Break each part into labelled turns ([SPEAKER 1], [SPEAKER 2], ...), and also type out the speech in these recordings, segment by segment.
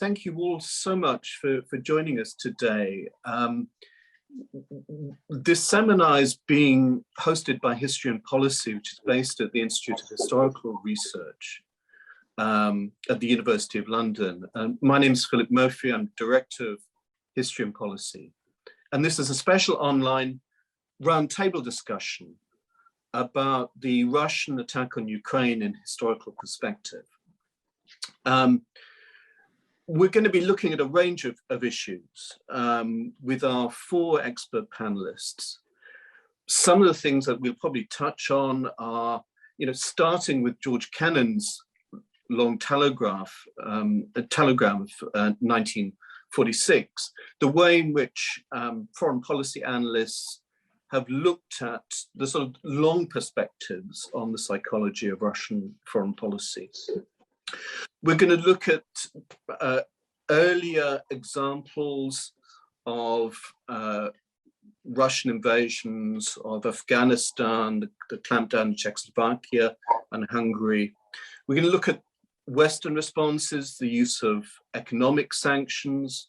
[SPEAKER 1] thank you all so much for joining us today. This seminar is being hosted by History and Policy, which is based at the Institute of Historical Research at the University of London. My name is Philip Murphy. I'm Director of History and Policy. And this is a special online roundtable discussion about the Russian attack on Ukraine in historical perspective. We're going to be looking at a range of issues with our four expert panelists. Some of the things that we'll probably touch on are, starting with George Kennan's long telegram of 1946, the way in which foreign policy analysts have looked at the sort of long perspectives on the psychology of Russian foreign policy. We're going to look at earlier examples of Russian invasions of Afghanistan, the clampdown in Czechoslovakia and Hungary. We're going to look at Western responses, the use of economic sanctions,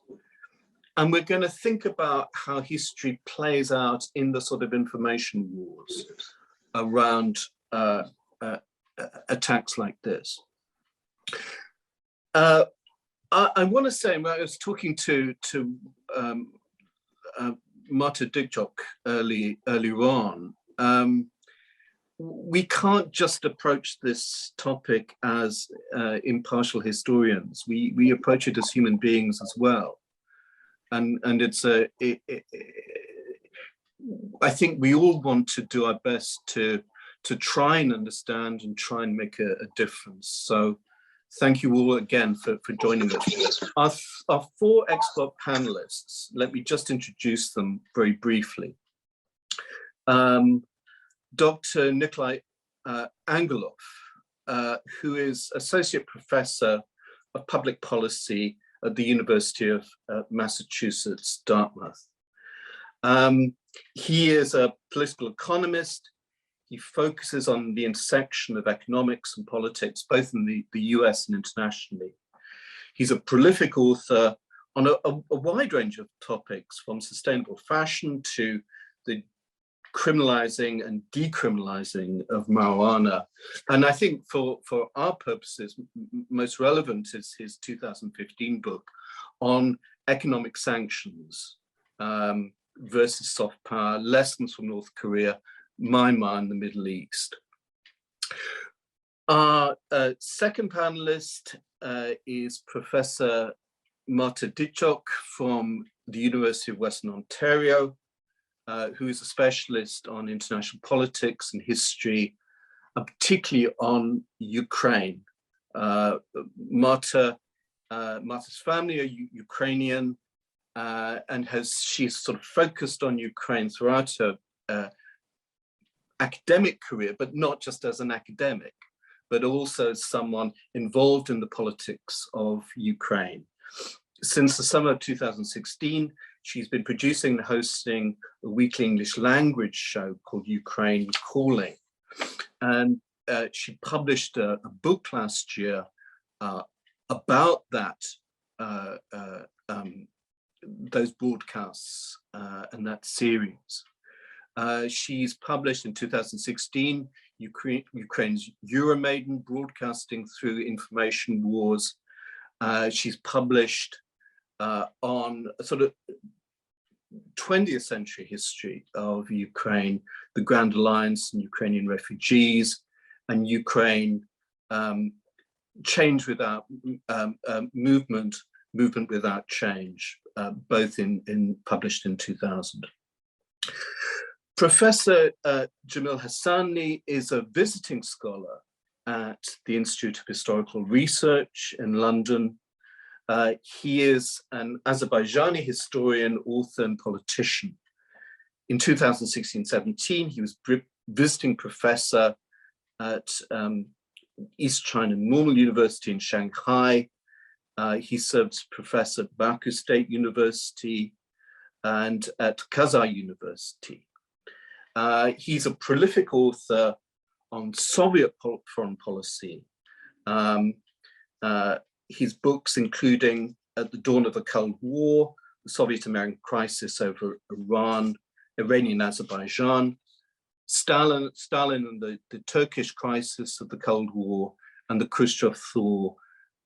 [SPEAKER 1] and we're going to think about how history plays out in the sort of information wars around attacks like this. I want to say, when I was talking to Marta Dicjok earlier on, we can't just approach this topic as impartial historians. We approach it as human beings as well, and it's I think we all want to do our best to try and understand and try and make a difference. So thank you all again for joining us. Our four expert panelists, let me just introduce them very briefly. Dr. Nikolai Angelov, who is Associate Professor of Public Policy at the University of Massachusetts, Dartmouth. He is a political economist. He focuses on the intersection of economics and politics, both in the US and internationally. He's a prolific author on a wide range of topics, from sustainable fashion to the criminalizing and decriminalizing of marijuana. And I think for our purposes, most relevant is his 2015 book on economic sanctions versus soft power, lessons from North Korea, Myanmar and the Middle East. Our second panelist is Professor Marta Dicjok from the University of Western Ontario, who is a specialist on international politics and history, particularly on Ukraine. Marta's family are Ukrainian, and she's sort of focused on Ukraine throughout her academic career, but not just as an academic, but also as someone involved in the politics of Ukraine. Since the summer of 2016, she's been producing and hosting a weekly English language show called Ukraine Calling. And she published a book last year about that, those broadcasts and that series. She's published in 2016, Ukraine's Euromaiden, broadcasting through information wars. She's published on a sort of 20th century history of Ukraine, the Grand Alliance and Ukrainian refugees, and Ukraine, change without movement without change, both published in 2000. Professor Jamil Hassani is a visiting scholar at the Institute of Historical Research in London. He is an Azerbaijani historian, author, and politician. In 2016-17, he was visiting professor at East China Normal University in Shanghai. He served as professor at Baku State University and at Kazai University. He's a prolific author on Soviet foreign policy. His books, including at the dawn of the Cold War, the Soviet-American crisis over Iran, Iranian Azerbaijan, Stalin and the Turkish crisis of the Cold War, and the Khrushchev thaw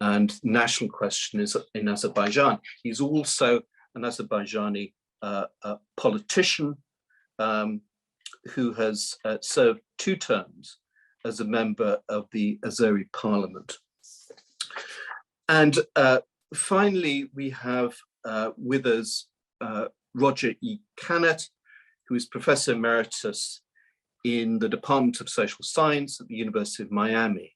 [SPEAKER 1] and national question is in Azerbaijan. He's also an Azerbaijani politician who has served 2 terms as a member of the Azeri parliament. And finally, we have with us Roger E. Canet, who is Professor Emeritus in the Department of Social Science at the University of Miami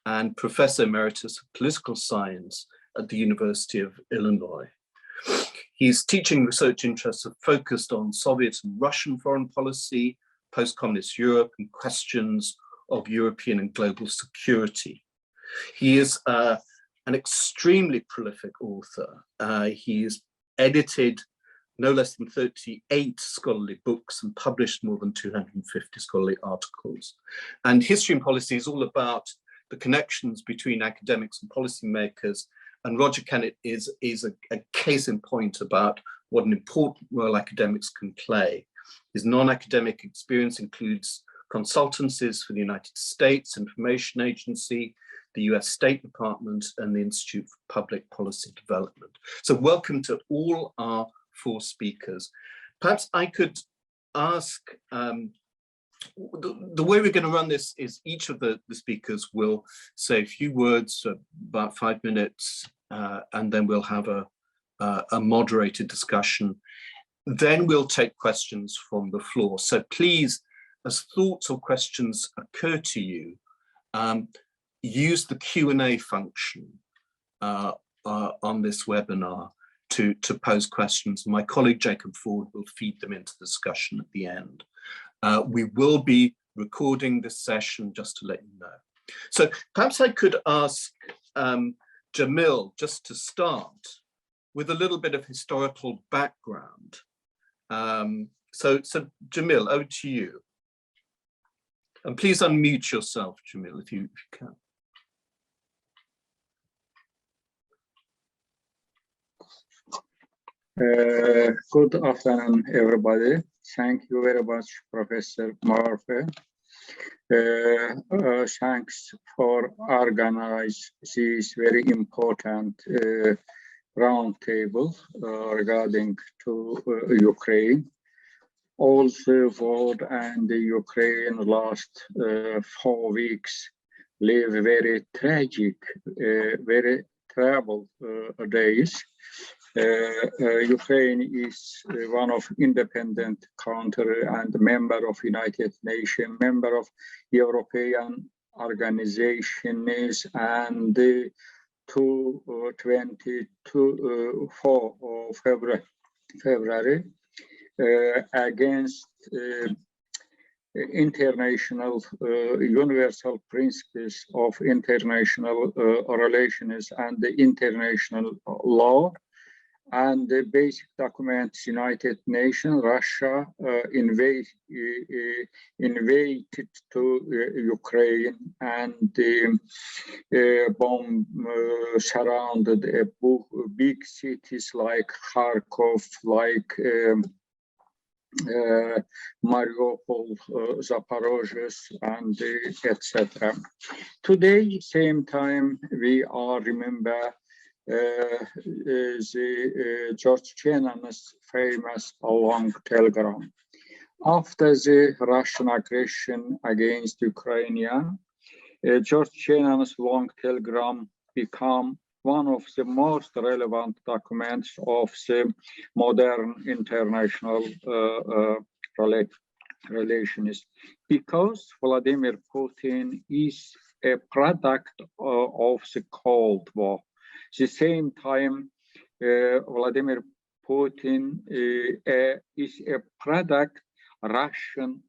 [SPEAKER 1] and Professor Emeritus of Political Science at the University of Illinois. His teaching research interests are focused on Soviet and Russian foreign policy, post-communist Europe, and questions of European and global security. He is an extremely prolific author. He's edited no less than 38 scholarly books and published more than 250 scholarly articles. And History and Policy is all about the connections between academics and policymakers. And Roger Canet is a case in point about what an important role academics can play. His non-academic experience includes consultancies for the United States Information Agency, the US State Department, and the Institute for Public Policy Development. So welcome to all our 4 speakers. Perhaps I could ask, the way we're going to run this is each of the speakers will say a few words for about 5 minutes, and then we'll have a moderated discussion. Then we'll take questions from the floor. So please, as thoughts or questions occur to you, use the Q&A function on this webinar to pose questions. My colleague Jacob Ford will feed them into the discussion at the end. We will be recording this session, just to let you know. So perhaps I could ask Jamil just to start with a little bit of historical background. So Jamil, over to you. And please unmute yourself, Jamil, if you can.
[SPEAKER 2] Good afternoon, everybody. Thank you very much, Professor Murphy. Thanks for organizing this very important roundtable regarding to Ukraine. All the world and the Ukraine last 4 weeks live very tragic, very terrible days. Ukraine is one of independent country and member of United Nations, member of European organizations, and 24 February against international universal principles of international relations and the international law and the basic documents. United Nations, Russia invaded to Ukraine and bomb surrounded big cities like Kharkov, like Mariupol, Zaporozhye, and etc. Today, same time, we are remember the George Shannon's famous long telegram. After the Russian aggression against Ukraine, George Shannon's long telegram became one of the most relevant documents of the modern international relations, because Vladimir Putin is a product of the Cold War. At the same time, Vladimir Putin is a product Russian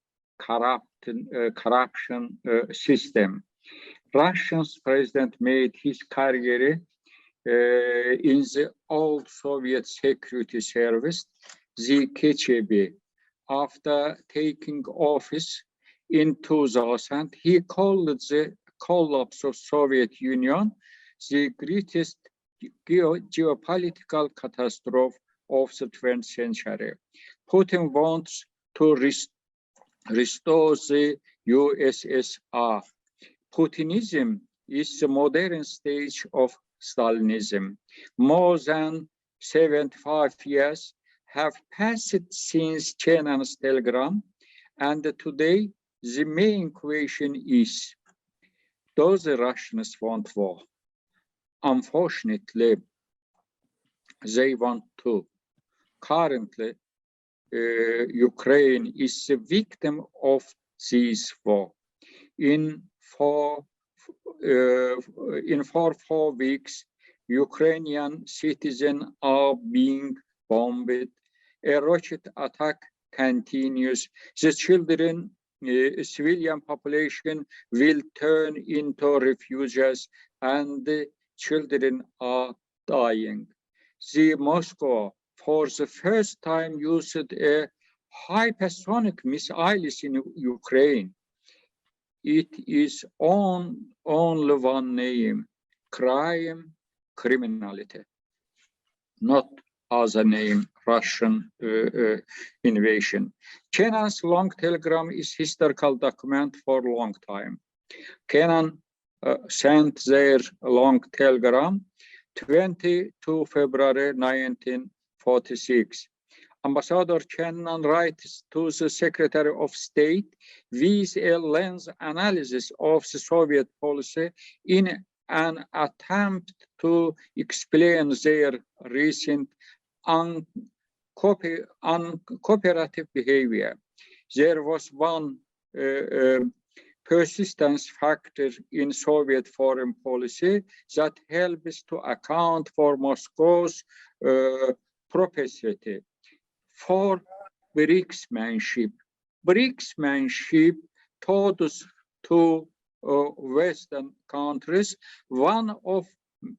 [SPEAKER 2] corruption system. Russian's president made his career in the old Soviet security service, the KGB. After taking office in 2000, he called the collapse of Soviet Union the greatest geopolitical catastrophe of the 20th century. Putin wants to restore the USSR. Putinism is the modern stage of Stalinism. More than 75 years have passed since Kennan's telegram, and today the main question is, do the Russians want war? Unfortunately, they want to. Currently, Ukraine is the victim of this war. In 4 weeks, Ukrainian citizens are being bombed. A rocket attack continues. The children, civilian population will turn into refugees, and the children are dying. The Moscow, for the first time, used a hypersonic missiles in Ukraine. It is only one name: crime, criminality, not other name, Russian invasion. Kennan's long telegram is historical document for a long time. Kennan sent their long telegram 22 February 1946. Ambassador Kennan writes to the Secretary of State with a lens analysis of the Soviet policy in an attempt to explain their recent uncooperative behavior. There was one persistence factor in Soviet foreign policy that helps to account for Moscow's propensity for bricksmanship. Bricksmanship taught us to Western countries one of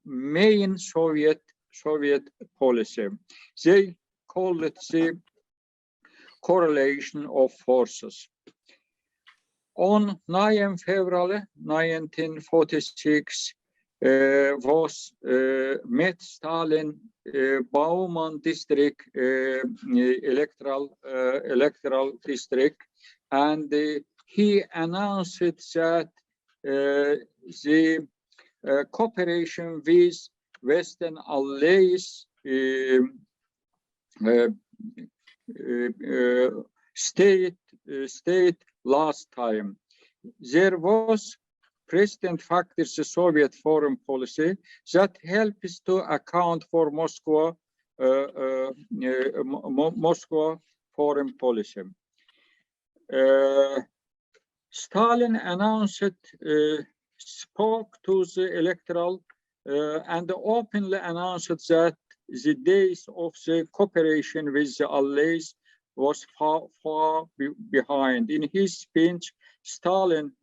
[SPEAKER 2] main Soviet policy. They call it the correlation of forces. On 9 February 1946, was met Stalin Bauman district electoral district, and he announced that the cooperation with Western allies stayed last time. There was present factors the Soviet foreign policy that helps to account for Moscow foreign policy. Stalin announced, spoke to the electoral and openly announced that the days of the cooperation with the allies was far behind. In his speech, Stalin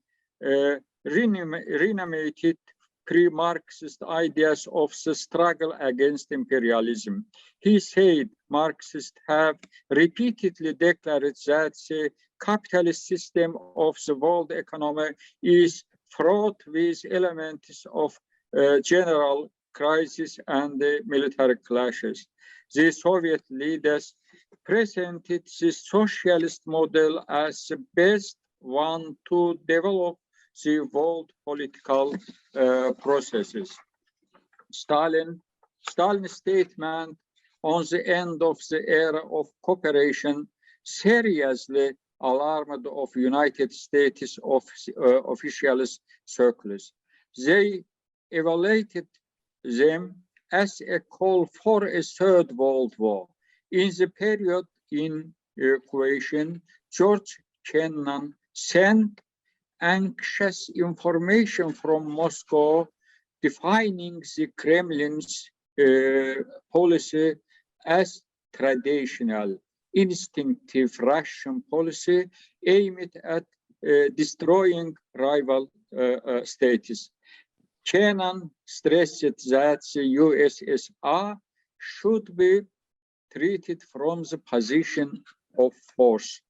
[SPEAKER 2] reanimated pre-Marxist ideas of the struggle against imperialism. He said Marxists have repeatedly declared that the capitalist system of the world economy is fraught with elements of general crisis and military clashes. The Soviet leaders presented the socialist model as the best one to develop the world political processes. Stalin's statement on the end of the era of cooperation seriously alarmed of United States official circles. They evaluated them as a call for a third world war. In the period in question, George Kennan sent anxious information from Moscow defining the Kremlin's policy as traditional, instinctive Russian policy aimed at destroying rival states. Kennan stressed that the USSR should be treated from the position of force.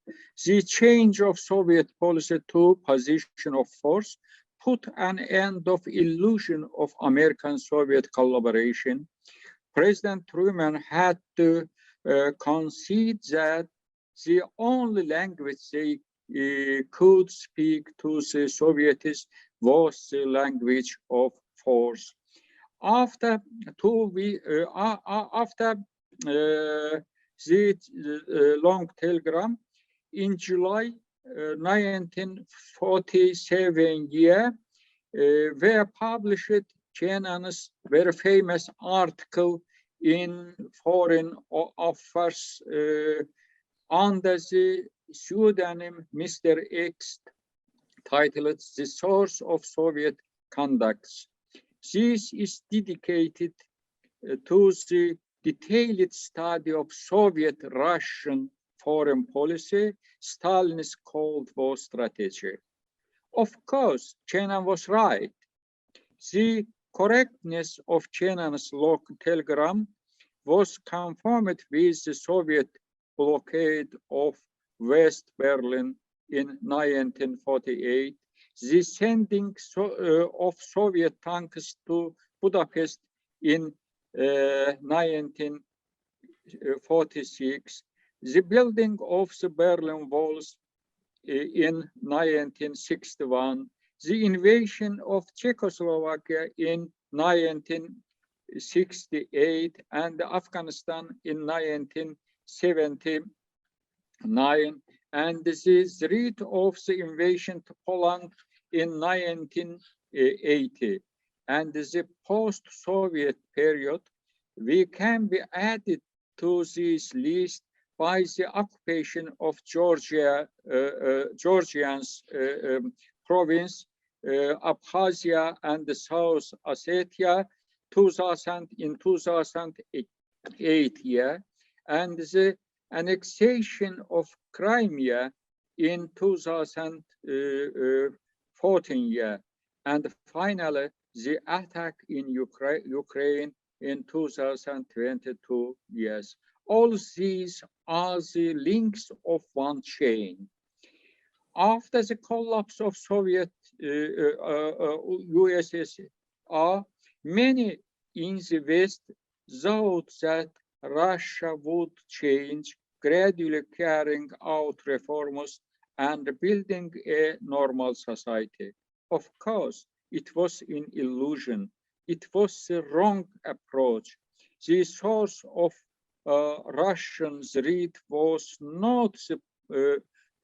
[SPEAKER 2] The change of Soviet policy to position of force put an end of illusion of American-Soviet collaboration, President Truman had to concede that the only language they could speak to the Soviets was the language of force. After the long telegram, in July 1947 were published Kennan's very famous article in Foreign Affairs under the pseudonym Mr. X, titled "The Source of Soviet Conducts." This is dedicated to the detailed study of Soviet-Russian foreign policy, Stalin's Cold War strategy. Of course, Kennan was right. The correctness of Kennan's long telegram was confirmed with the Soviet blockade of West Berlin in 1948, the sending of Soviet tanks to Budapest in 1946, the building of the Berlin Walls in 1961, the invasion of Czechoslovakia in 1968, and Afghanistan in 1979, and the threat of the invasion to Poland in 1980, and the post-Soviet period, we can be added to this list by the occupation of Georgia's province, Abkhazia and South Ossetia in 2008 and the annexation of Crimea in 2014 and finally the attack in Ukraine in 2022 . All these are the links of one chain. After the collapse of Soviet USSR, many in the West thought that Russia would change, gradually carrying out reforms and building a normal society. Of course, it was an illusion. It was the wrong approach. The source of Russian threat was not the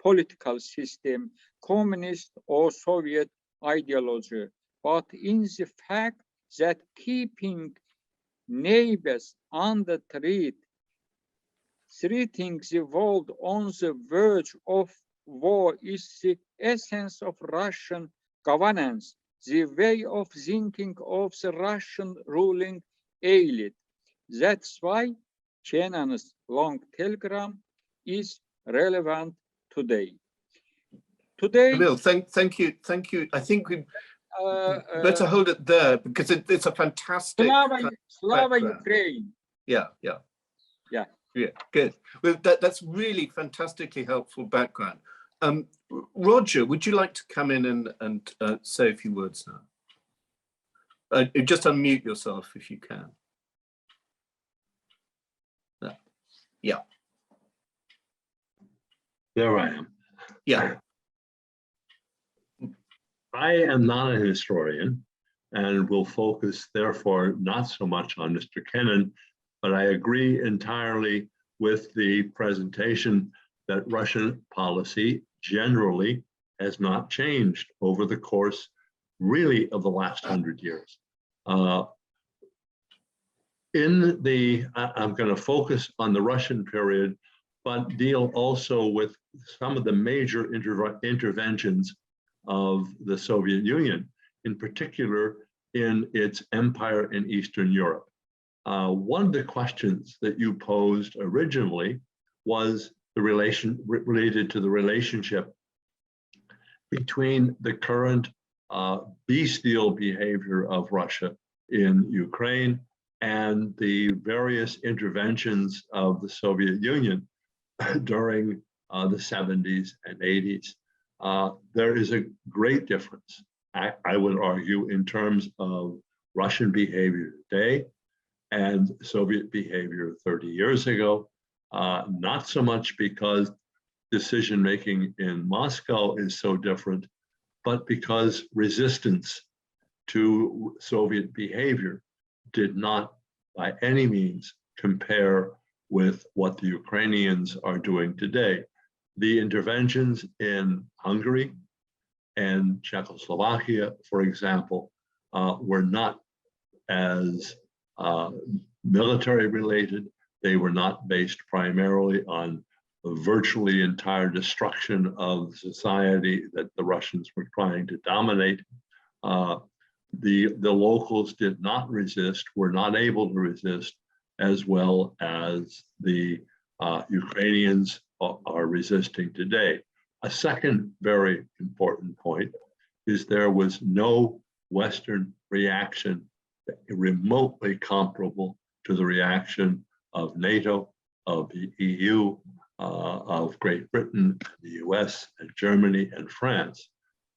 [SPEAKER 2] political system, communist or Soviet ideology, but in the fact that keeping neighbors under threat, threatening the world on the verge of war is the essence of Russian governance, the way of thinking of the Russian ruling elite. That's why Kennan's long telegram is relevant today.
[SPEAKER 1] Emil, thank you. I think we better hold it there because it's a fantastic.
[SPEAKER 2] Slava Ukraine.
[SPEAKER 1] Yeah, good. Well, that's really fantastically helpful background. Roger, would you like to come in and say a few words now? Just unmute yourself if you can. Yeah.
[SPEAKER 3] There I am.
[SPEAKER 1] Yeah.
[SPEAKER 3] I am not a historian and will focus, therefore, not so much on Mr. Kennan, but I agree entirely with the presentation that Russian policy generally has not changed over the course, really, of the last 100 years. I'm going to focus on the Russian period, but deal also with some of the major interventions of the Soviet Union, in particular in its empire in Eastern Europe. One of the questions that you posed originally was the related to the relationship between the current bestial behavior of Russia in Ukraine and the various interventions of the Soviet Union during the 70s and 80s. There is a great difference I would argue, in terms of Russian behavior today and Soviet behavior 30 years ago, not so much because decision-making in Moscow is so different, but because resistance to Soviet behavior did not by any means compare with what the Ukrainians are doing today. The interventions in Hungary and Czechoslovakia, for example, were not as military related. They were not based primarily on the virtually entire destruction of society that the Russians were trying to dominate. The locals did not resist, were not able to resist, as well as the Ukrainians are resisting today. A second very important point is there was no Western reaction remotely comparable to the reaction of NATO, of the EU, of Great Britain, the US, and Germany, and France.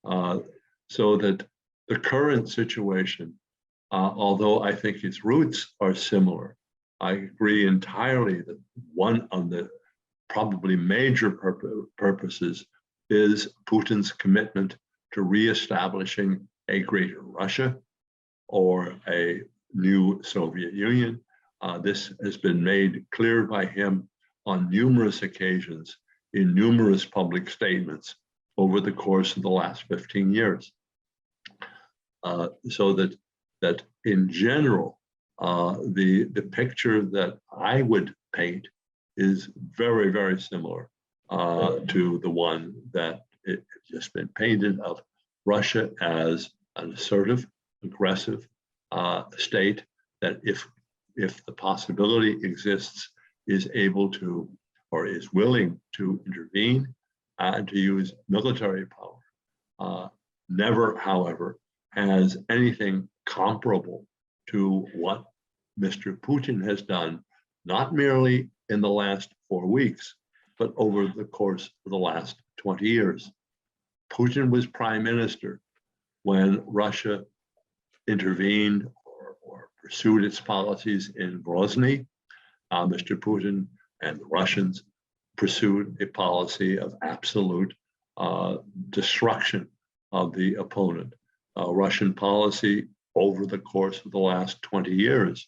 [SPEAKER 3] So that the current situation, although I think its roots are similar, I agree entirely that one of the probably major purposes is Putin's commitment to reestablishing a greater Russia or a new Soviet Union. This has been made clear by him on numerous occasions in numerous public statements over the course of the last 15 years. So that in general, the picture that I would paint is very, very similar to the one that it just been painted of Russia as an assertive, aggressive state that if the possibility exists, is able to or is willing to intervene and to use military power. Never, however, has anything comparable to what Mr. Putin has done, not merely in the last 4 weeks, but over the course of the last 20 years. Putin was prime minister when Russia intervened or pursued its policies in Grozny. Mr. Putin and the Russians pursued a policy of absolute destruction of the opponent. Russian policy over the course of the last 20 years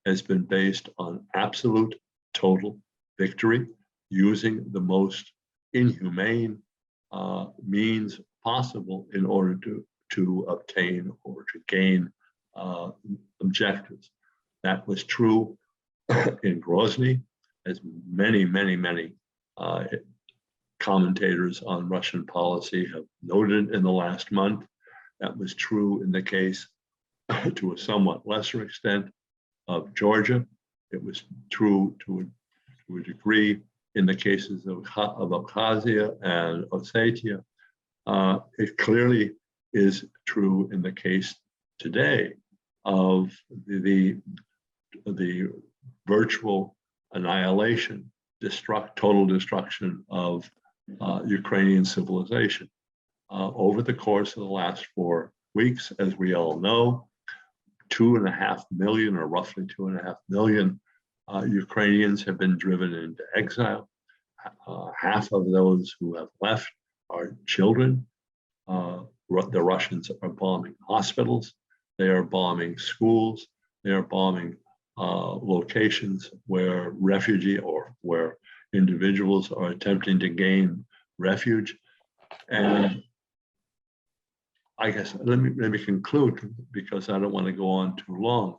[SPEAKER 3] has been based on absolute total victory, using the most inhumane means possible in order to obtain or to gain objectives. That was true in Grozny, as many commentators on Russian policy have noted in the last month. That was true in the case, to a somewhat lesser extent, of Georgia. It was true to a degree in the cases of Abkhazia and Ossetia. It clearly is true in the case today of the virtual annihilation, total destruction of Ukrainian civilization. Over the course of the last 4 weeks, as we all know, 2.5 million, or roughly 2.5 million Ukrainians have been driven into exile. Half of those who have left are children. The Russians are bombing hospitals. They are bombing schools. They are bombing locations where refugee or where individuals are attempting to gain refuge. And I guess let me conclude, because I don't want to go on too long,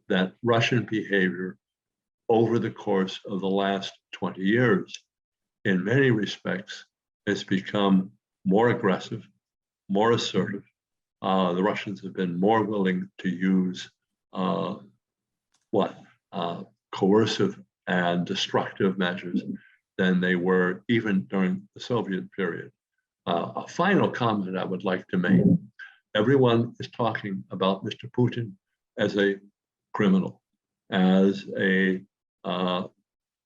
[SPEAKER 3] that Russian behavior over the course of the last 20 years, in many respects, has become more aggressive, more assertive. The Russians have been more willing to use coercive and destructive measures than they were even during the Soviet period. A final comment I would like to make: everyone is talking about Mr. Putin as a criminal,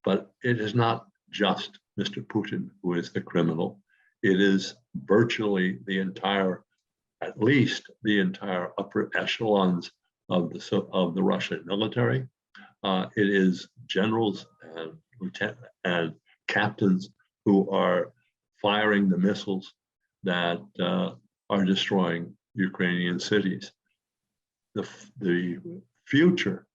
[SPEAKER 3] but it is not just Mr. Putin who is the criminal. it is virtually the entire, at least the entire upper echelons of the Russian military. It is generals and lieutenant and captains who are firing the missiles that are destroying Ukrainian cities. The future,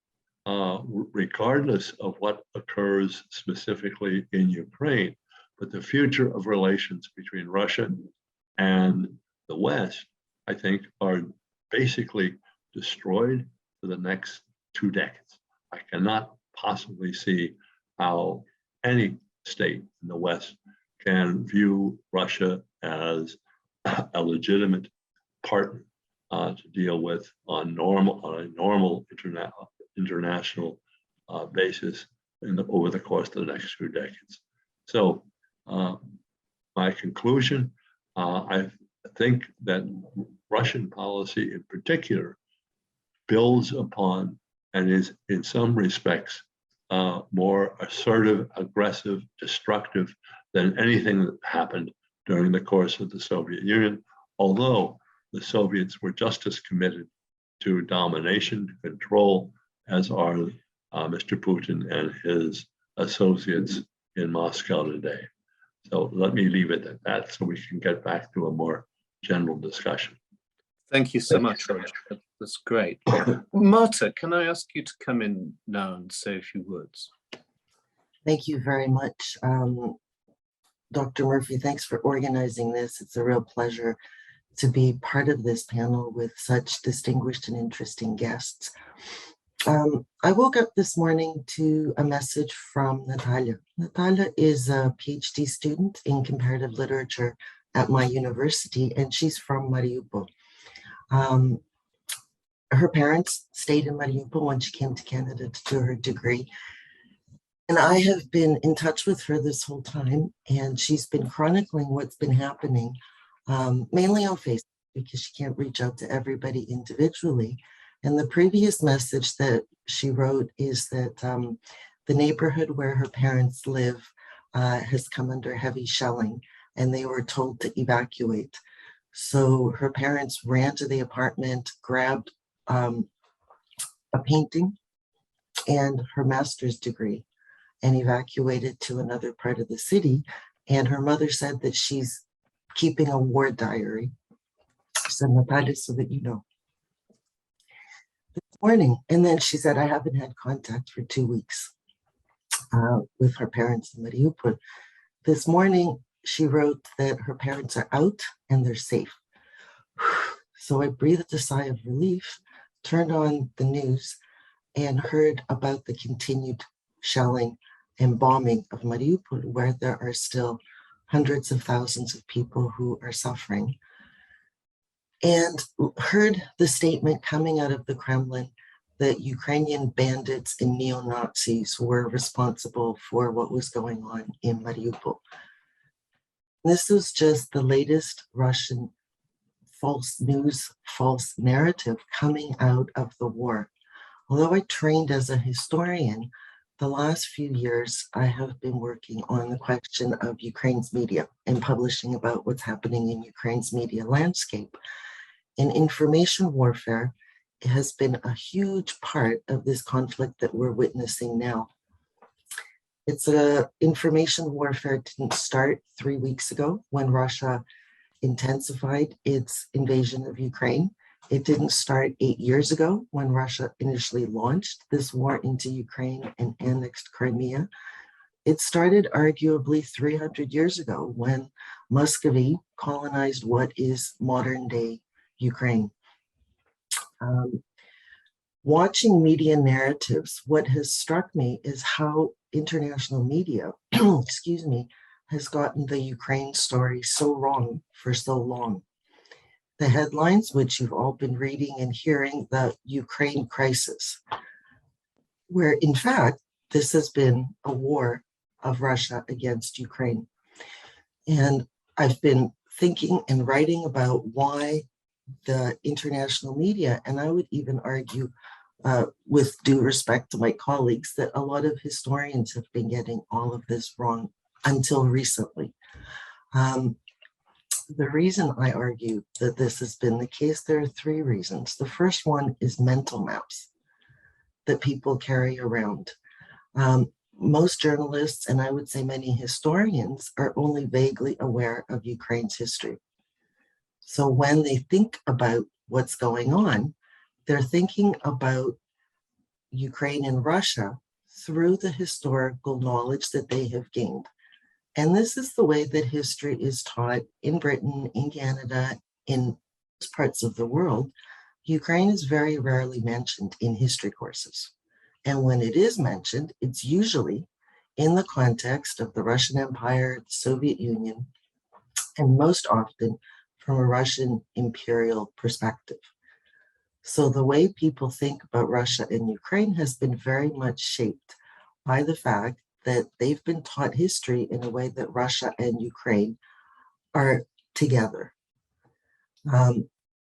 [SPEAKER 3] regardless of what occurs specifically in Ukraine, but the future of relations between Russia and the West, I think, are basically destroyed for the next 2 decades. I cannot possibly see how any state in the West can view Russia as a legitimate partner to deal with on a normal international basis over the course of the next few decades. So my conclusion, I think that Russian policy in particular builds upon and is in some respects more assertive, aggressive, destructive than anything that happened during the course of the Soviet Union, although the Soviets were just as committed to domination, control, as are Mr. Putin and his associates in Moscow today. So let me leave it at that so we can get back to a more general discussion.
[SPEAKER 1] Thank you so much, Roger. That's great. Marta, can I ask you to come in now and say a few words?
[SPEAKER 4] Thank you very much. Dr. Murphy, thanks for organizing this. It's a real pleasure to be part of this panel with such distinguished and interesting guests. I woke up this morning to a message from Natalia. Natalia is a PhD student in comparative literature at my university, and she's from Mariupol. Her parents stayed in Mariupol when she came to Canada to do her degree. And I have been in touch with her this whole time, and she's been chronicling what's been happening, mainly on Facebook, because she can't reach out to everybody individually. And the previous message that she wrote is that the neighborhood where her parents live has come under heavy shelling, and they were told to evacuate. So her parents ran to the apartment, grabbed a painting and her master's degree, and evacuated to another part of the city. And her mother said that she's keeping a war diary. So Natalia, so that you know. This morning, and then she said, I haven't had contact for 2 weeks with her parents in Mariupol. This morning, she wrote that her parents are out and they're safe. So I breathed a sigh of relief, turned on the news, and heard about the continued shelling and bombing of Mariupol, where there are still hundreds of thousands of people who are suffering. And heard the statement coming out of the Kremlin that Ukrainian bandits and neo-Nazis were responsible for what was going on in Mariupol. This is just the latest Russian false news, false narrative coming out of the war. Although I trained as a historian, the last few years I have been working on the question of Ukraine's media and publishing about what's happening in Ukraine's media landscape. And information warfare has been a huge part of this conflict that we're witnessing now. Information warfare didn't start 3 weeks ago when Russia intensified its invasion of Ukraine. It didn't start 8 years ago when Russia initially launched this war into Ukraine and annexed Crimea. It started arguably 300 years ago when Muscovy colonized what is modern day Ukraine. Watching media narratives, what has struck me is how international media, excuse me, has gotten the Ukraine story so wrong for so long. The headlines, which you've all been reading and hearing, the Ukraine crisis, where in fact, this has been a war of Russia against Ukraine. And I've been thinking and writing about why the international media, and I would even argue with due respect to my colleagues, that a lot of historians have been getting all of this wrong until recently. The reason I argue that this has been the case, there are three reasons. The first one is mental maps that people carry around. Most journalists, and I would say many historians, are only vaguely aware of Ukraine's history. So when they think about what's going on, they're thinking about Ukraine and Russia through the historical knowledge that they have gained. And this is the way that history is taught in Britain, in Canada, in most parts of the world. Ukraine is very rarely mentioned in history courses. And when it is mentioned, it's usually in the context of the Russian Empire, the Soviet Union, and most often from a Russian imperial perspective. So the way people think about Russia and Ukraine has been very much shaped by the fact that they've been taught history in a way that Russia and Ukraine are together.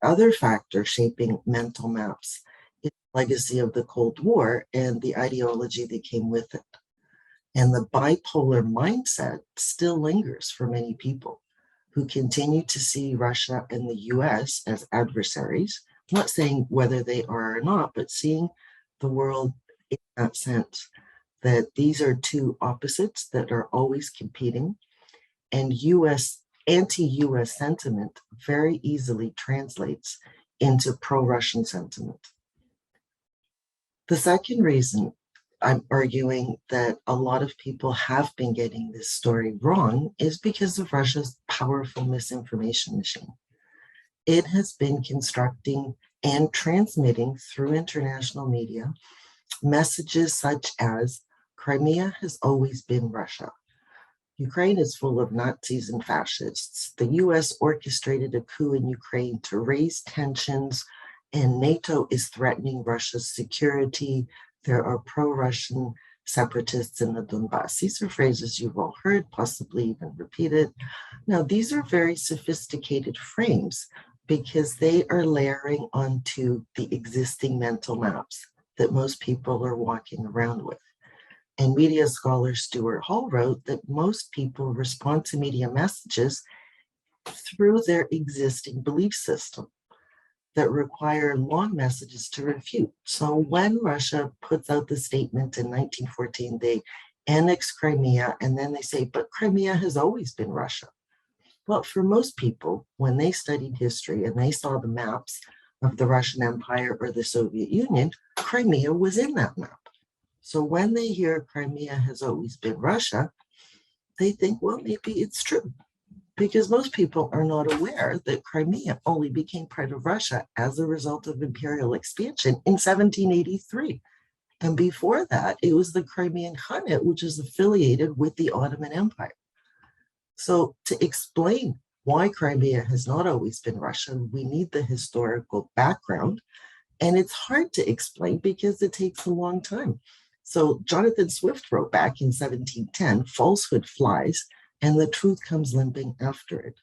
[SPEAKER 4] Other factor shaping mental maps is the legacy of the Cold War and the ideology that came with it. And the bipolar mindset still lingers for many people who continue to see Russia and the US as adversaries. I'm not saying whether they are or not, but seeing the world in that sense, that these are two opposites that are always competing, and anti-US sentiment very easily translates into pro-Russian sentiment. The second reason I'm arguing that a lot of people have been getting this story wrong is because of Russia's powerful misinformation machine. It has been constructing and transmitting through international media messages such as Crimea has always been Russia. Ukraine is full of Nazis and fascists. The US orchestrated a coup in Ukraine to raise tensions, and NATO is threatening Russia's security. There are pro-Russian separatists in the Donbass. These are phrases you've all heard, possibly even repeated. Now, these are very sophisticated frames because they are layering onto the existing mental maps that most people are walking around with. And media scholar Stuart Hall wrote that most people respond to media messages through their existing belief system that require long messages to refute. So when Russia puts out the statement in 1914, they annex Crimea, and then they say, but Crimea has always been Russia. Well, for most people, when they studied history and they saw the maps of the Russian Empire or the Soviet Union, Crimea was in that map. So when they hear Crimea has always been Russia, they think, well, maybe it's true. Because most people are not aware that Crimea only became part of Russia as a result of imperial expansion in 1783. And before that, it was the Crimean Khanate, which is affiliated with the Ottoman Empire. So to explain why Crimea has not always been Russian, we need the historical background. And it's hard to explain because it takes a long time. So Jonathan Swift wrote back in 1710, falsehood flies and the truth comes limping after it.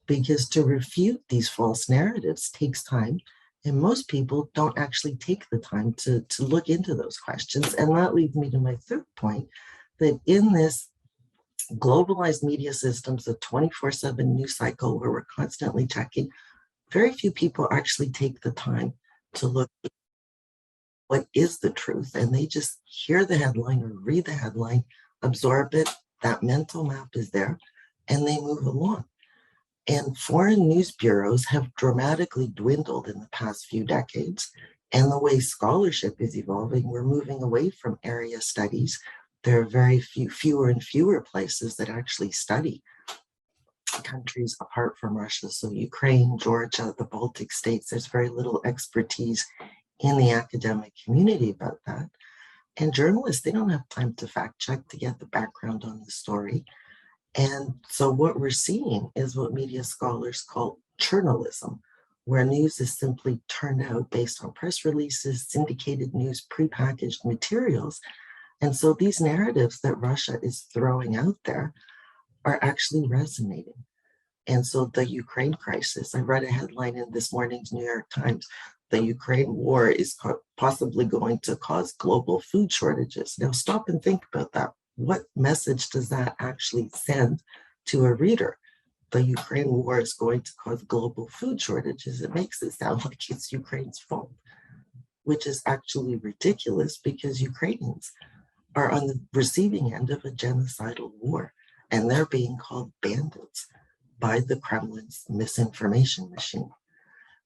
[SPEAKER 4] Because to refute these false narratives takes time. And most people don't actually take the time to look into those questions. And that leads me to my third point, that in this globalized media systems, the 24/7 news cycle where we're constantly checking, very few people actually take the time to look at what is the truth. And they just hear the headline or read the headline, absorb it, that mental map is there, and they move along. And foreign news bureaus have dramatically dwindled in the past few decades. And the way scholarship is evolving, we're moving away from area studies. There are very fewer and fewer places that actually study countries apart from Russia. So Ukraine, Georgia, the Baltic states, there's very little expertise in the academic community about that. And journalists, they don't have time to fact check to get the background on the story. And so what we're seeing is what media scholars call journalism, where news is simply turned out based on press releases, syndicated news, prepackaged materials. And so these narratives that Russia is throwing out there are actually resonating. And so the Ukraine crisis, I read a headline in this morning's New York Times, the Ukraine war is possibly going to cause global food shortages. Now stop and think about that. What message does that actually send to a reader? the Ukraine war is going to cause global food shortages. It makes it sound like it's Ukraine's fault, which is actually ridiculous because Ukrainians are on the receiving end of a genocidal war, and they're being called bandits by the Kremlin's misinformation machine.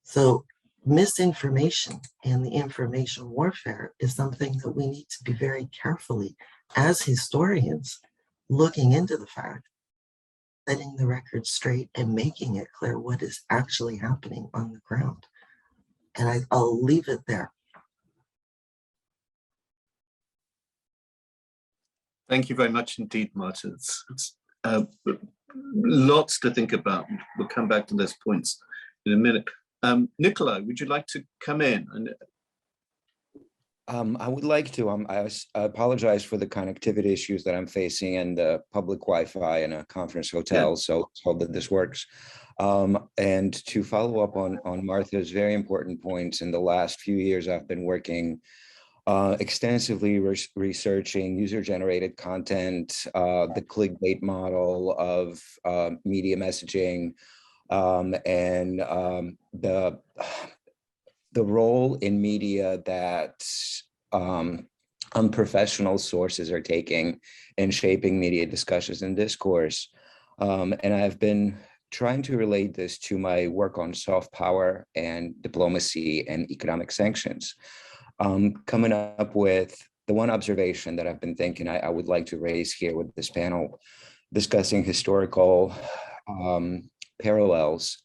[SPEAKER 4] So misinformation and the information warfare is something that we need to be very carefully, as historians, looking into the fact, setting the record straight and making it clear what is actually happening on the ground. And I'll leave it there.
[SPEAKER 1] Thank you very much indeed, Marta. It's lots to think about. We'll come back to those points in a minute. Nicola, would you like to come in?
[SPEAKER 5] I would like to. I apologize for the connectivity issues that I'm facing and the public Wi-Fi in a conference hotel. Yeah. So hope that this works. And to follow up on Martha's very important points, in the last few years, I've been working extensively researching user-generated content, the clickbait model of media messaging, and the role in media that unprofessional sources are taking in shaping media discussions and discourse. And I've been trying to relate this to my work on soft power and diplomacy and economic sanctions. Coming up with the one observation that I've been thinking I would like to raise here with this panel, discussing historical parallels.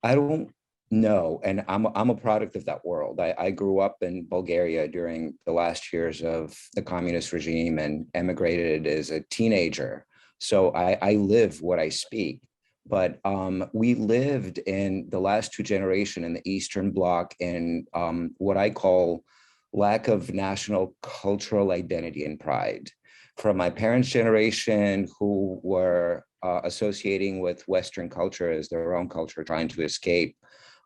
[SPEAKER 5] I don't know, and I'm a product of that world. I grew up in Bulgaria during the last years of the communist regime and emigrated as a teenager. So I live what I speak. But we lived in the last two generations in the Eastern Bloc in what I call lack of national cultural identity and pride. From my parents' generation, who were associating with Western culture as their own culture, trying to escape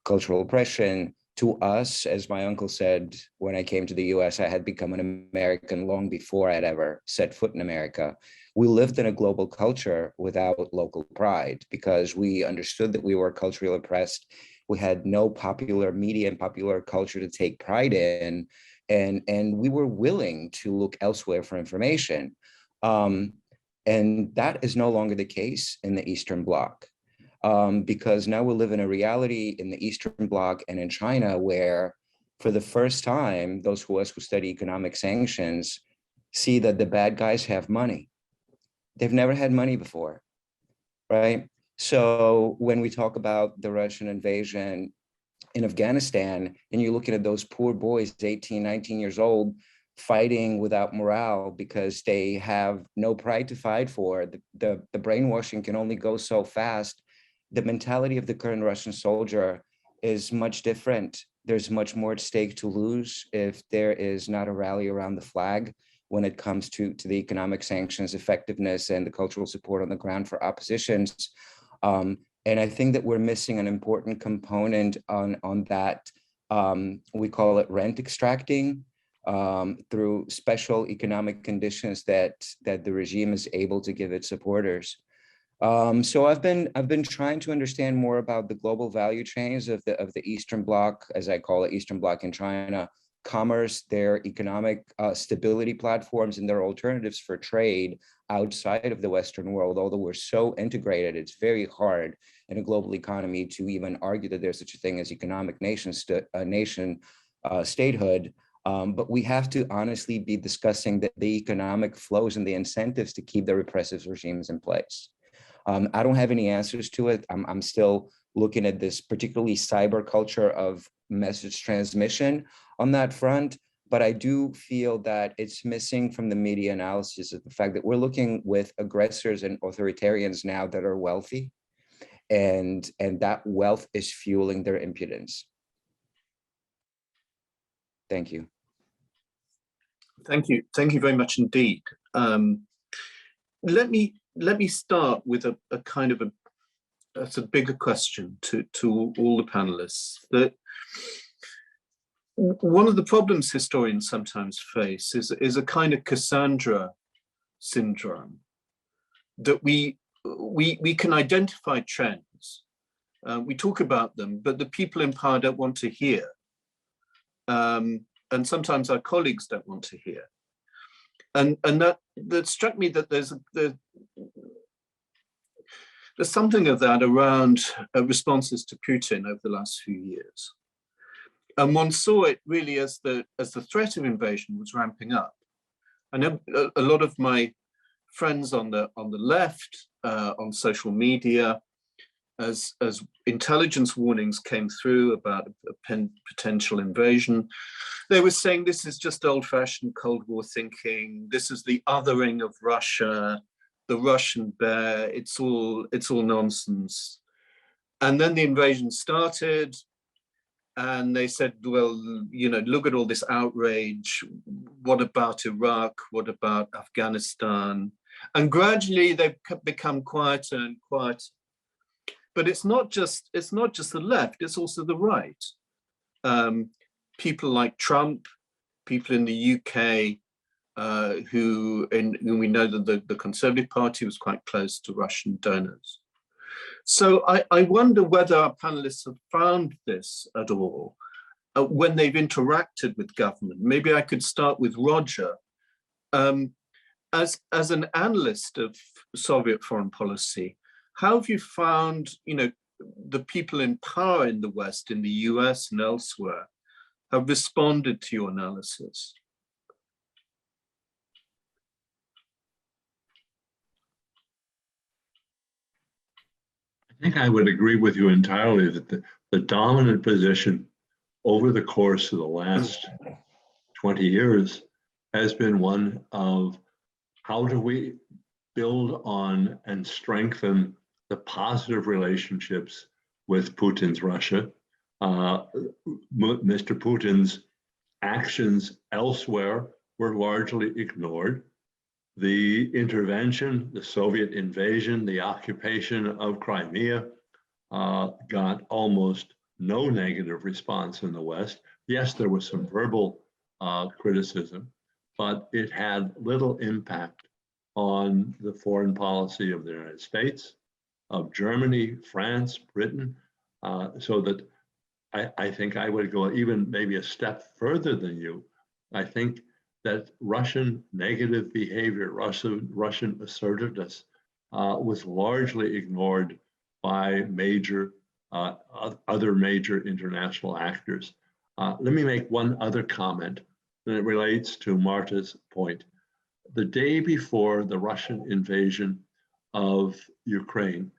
[SPEAKER 5] cultural oppression, to us, as my uncle said, when I came to the US, I had become an American long before I'd ever set foot in America. We lived in a global culture without local pride because we understood that we were culturally oppressed. We had no popular media and popular culture to take pride in, and we were willing to look elsewhere for information. And that is no longer the case in the Eastern Bloc. Because now we live in a reality in the Eastern Bloc and in China where, for the first time, those of us who study economic sanctions see that the bad guys have money. They've never had money before, right? So when we talk about the Russian invasion in Afghanistan, and you're looking at those poor boys, 18, 19 years old, fighting without morale because they have no pride to fight for, the brainwashing can only go so fast. The mentality of the current Russian soldier is much different. There's much more at stake to lose if there is not a rally around the flag when it comes to the economic sanctions effectiveness and the cultural support on the ground for oppositions. And I think that we're missing an important component on that. We call it rent extracting through special economic conditions that the regime is able to give its supporters. So I've been trying to understand more about the global value chains of the Eastern Bloc, as I call it, Eastern Bloc in China, commerce, their economic stability platforms, and their alternatives for trade outside of the Western world. Although we're so integrated, it's very hard in a global economy to even argue that there's such a thing as economic statehood. But we have to honestly be discussing the economic flows and the incentives to keep the repressive regimes in place. I don't have any answers to it. I'm still looking at this particularly cyber culture of message transmission on that front, but I do feel that it's missing from the media analysis of the fact that we're looking with aggressors and authoritarians now that are wealthy, and that wealth is fueling their impudence. Thank you.
[SPEAKER 1] Thank you very much indeed. Let me start with a kind of a bigger question to all the panelists. That one of the problems historians sometimes face is a kind of Cassandra syndrome, that we we can identify trends. We talk about them, but the people in power don't want to hear. And sometimes our colleagues don't want to hear. And that struck me that there's something of that around responses to Putin over the last few years. And one saw it really as the threat of invasion was ramping up. I know a lot of my friends on the left, on social media, as intelligence warnings came through about a potential invasion, they were saying this is just old-fashioned Cold War thinking. This is the othering of Russia, the Russian bear. It's all nonsense. And then the invasion started, and they said, well, you know, look at all this outrage. What about Iraq? What about Afghanistan? And gradually they've become quieter and quieter. But it's not just the left, it's also the right. People like Trump, people in the UK, who we know that the Conservative Party was quite close to Russian donors. So I wonder whether our panelists have found this at all when they've interacted with government. Maybe I could start with Roger. As an analyst of Soviet foreign policy, how have you found, you know, the people in power in the West, in the US and elsewhere, have responded to your analysis?
[SPEAKER 3] I think I would agree with you entirely that the dominant position over the course of the last 20 years has been one of how do we build on and strengthen the positive relationships with Putin's Russia. Mr. Putin's actions elsewhere were largely ignored. The intervention, the Soviet invasion, the occupation of Crimea got almost no negative response in the West. Yes, there was some verbal criticism, but it had little impact on the foreign policy of the United States, of Germany, France, Britain, so that I think I would go even maybe a step further than you. I think that Russian negative behavior, Russian assertiveness was largely ignored by other major international actors. Let me make one other comment, and it relates to Marta's point. The day before the Russian invasion of Ukraine,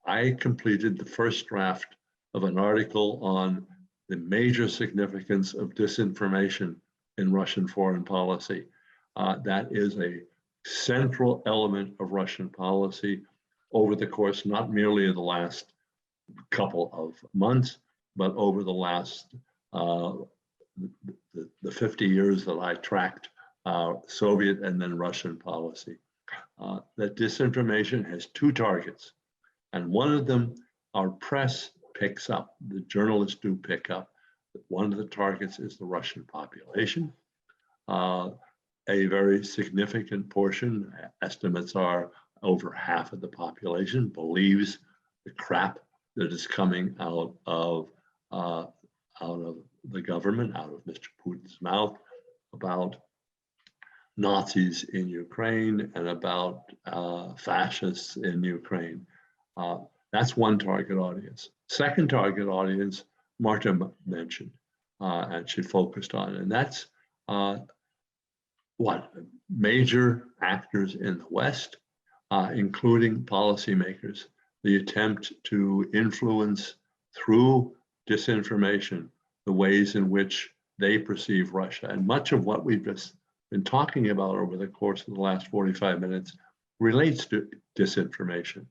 [SPEAKER 3] I completed the first draft of an article on the major significance of disinformation in Russian foreign policy. That is a central element of Russian policy over the course, not merely of the last couple of months, but over the last, the 50 years that I tracked Soviet and then Russian policy. That disinformation has two targets, and one of them our press picks up, the journalists do pick up. One of the targets is the Russian population. A very significant portion, estimates are over half of the population, believes the crap that is coming out of the government, out of Mr. Putin's mouth, about Nazis in Ukraine and about fascists in Ukraine. That's one target audience. Second target audience, Marta mentioned, and she focused on, and that's what major actors in the West, including policymakers, the attempt to influence through disinformation the ways in which they perceive Russia. And much of what we've just been talking about over the course of the last 45 minutes relates to disinformation.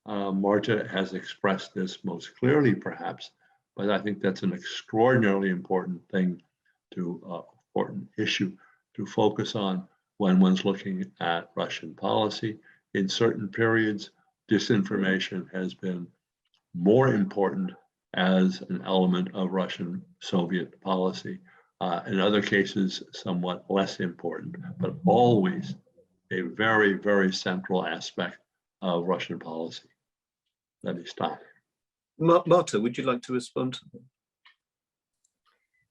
[SPEAKER 3] Marta has expressed this most clearly, perhaps, but I think that's an extraordinarily important thing important issue to focus on when one's looking at Russian policy. In certain periods, disinformation has been more important as an element of Russian Soviet policy. In other cases, somewhat less important, but always a very, very central aspect of Russian policy. Let me stop.
[SPEAKER 1] Marta, would you like to respond to that?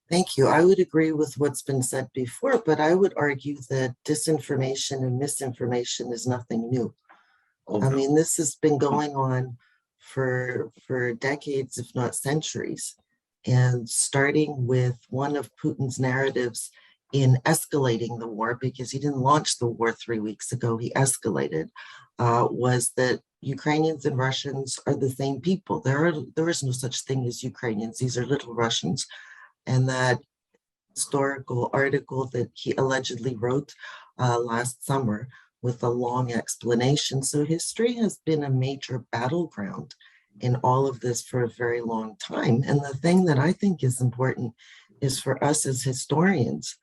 [SPEAKER 4] Thank you. I would agree with what's been said before, but I would argue that disinformation and misinformation is nothing new. I mean, this has been going on for decades, if not centuries, and starting with one of Putin's narratives in escalating the war, because he didn't launch the war 3 weeks ago, he escalated, was that Ukrainians and Russians are the same people. There is no such thing as Ukrainians. These are little Russians. And that historical article that he allegedly wrote last summer with a long explanation. So history has been a major battleground in all of this for a very long time. And the thing that I think is important is for us as historians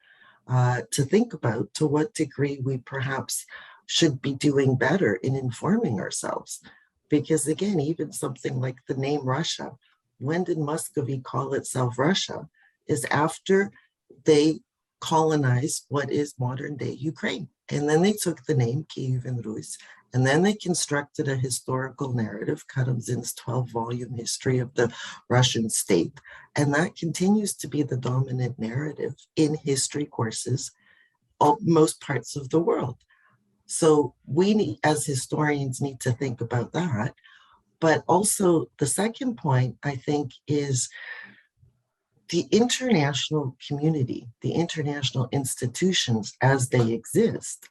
[SPEAKER 4] to think about to what degree we perhaps should be doing better in informing ourselves. Because again, even something like the name Russia, when did Muscovy call itself Russia? Is after they colonized what is modern day Ukraine. And then they took the name Kiev and Rus, and then they constructed a historical narrative, Karamzin's 12-volume history of the Russian state. And that continues to be the dominant narrative in history courses of most parts of the world. So we need, as historians, need to think about that. But also the second point, I think, is the international community, the international institutions as they exist,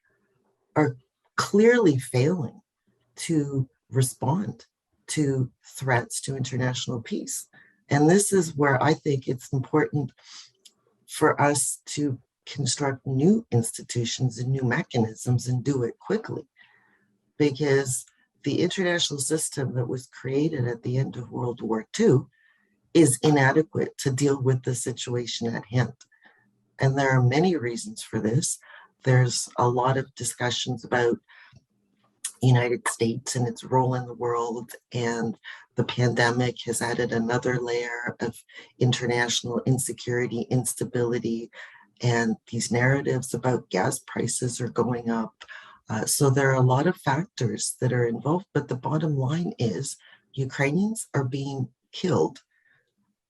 [SPEAKER 4] are clearly failing to respond to threats to international peace. And this is where I think it's important for us to construct new institutions and new mechanisms and do it quickly. Because the international system that was created at the end of World War II is inadequate to deal with the situation at hand. And there are many reasons for this. There's a lot of discussions about the United States and its role in the world, and the pandemic has added another layer of international insecurity, instability, and these narratives about gas prices are going up. So there are a lot of factors that are involved, but the bottom line is Ukrainians are being killed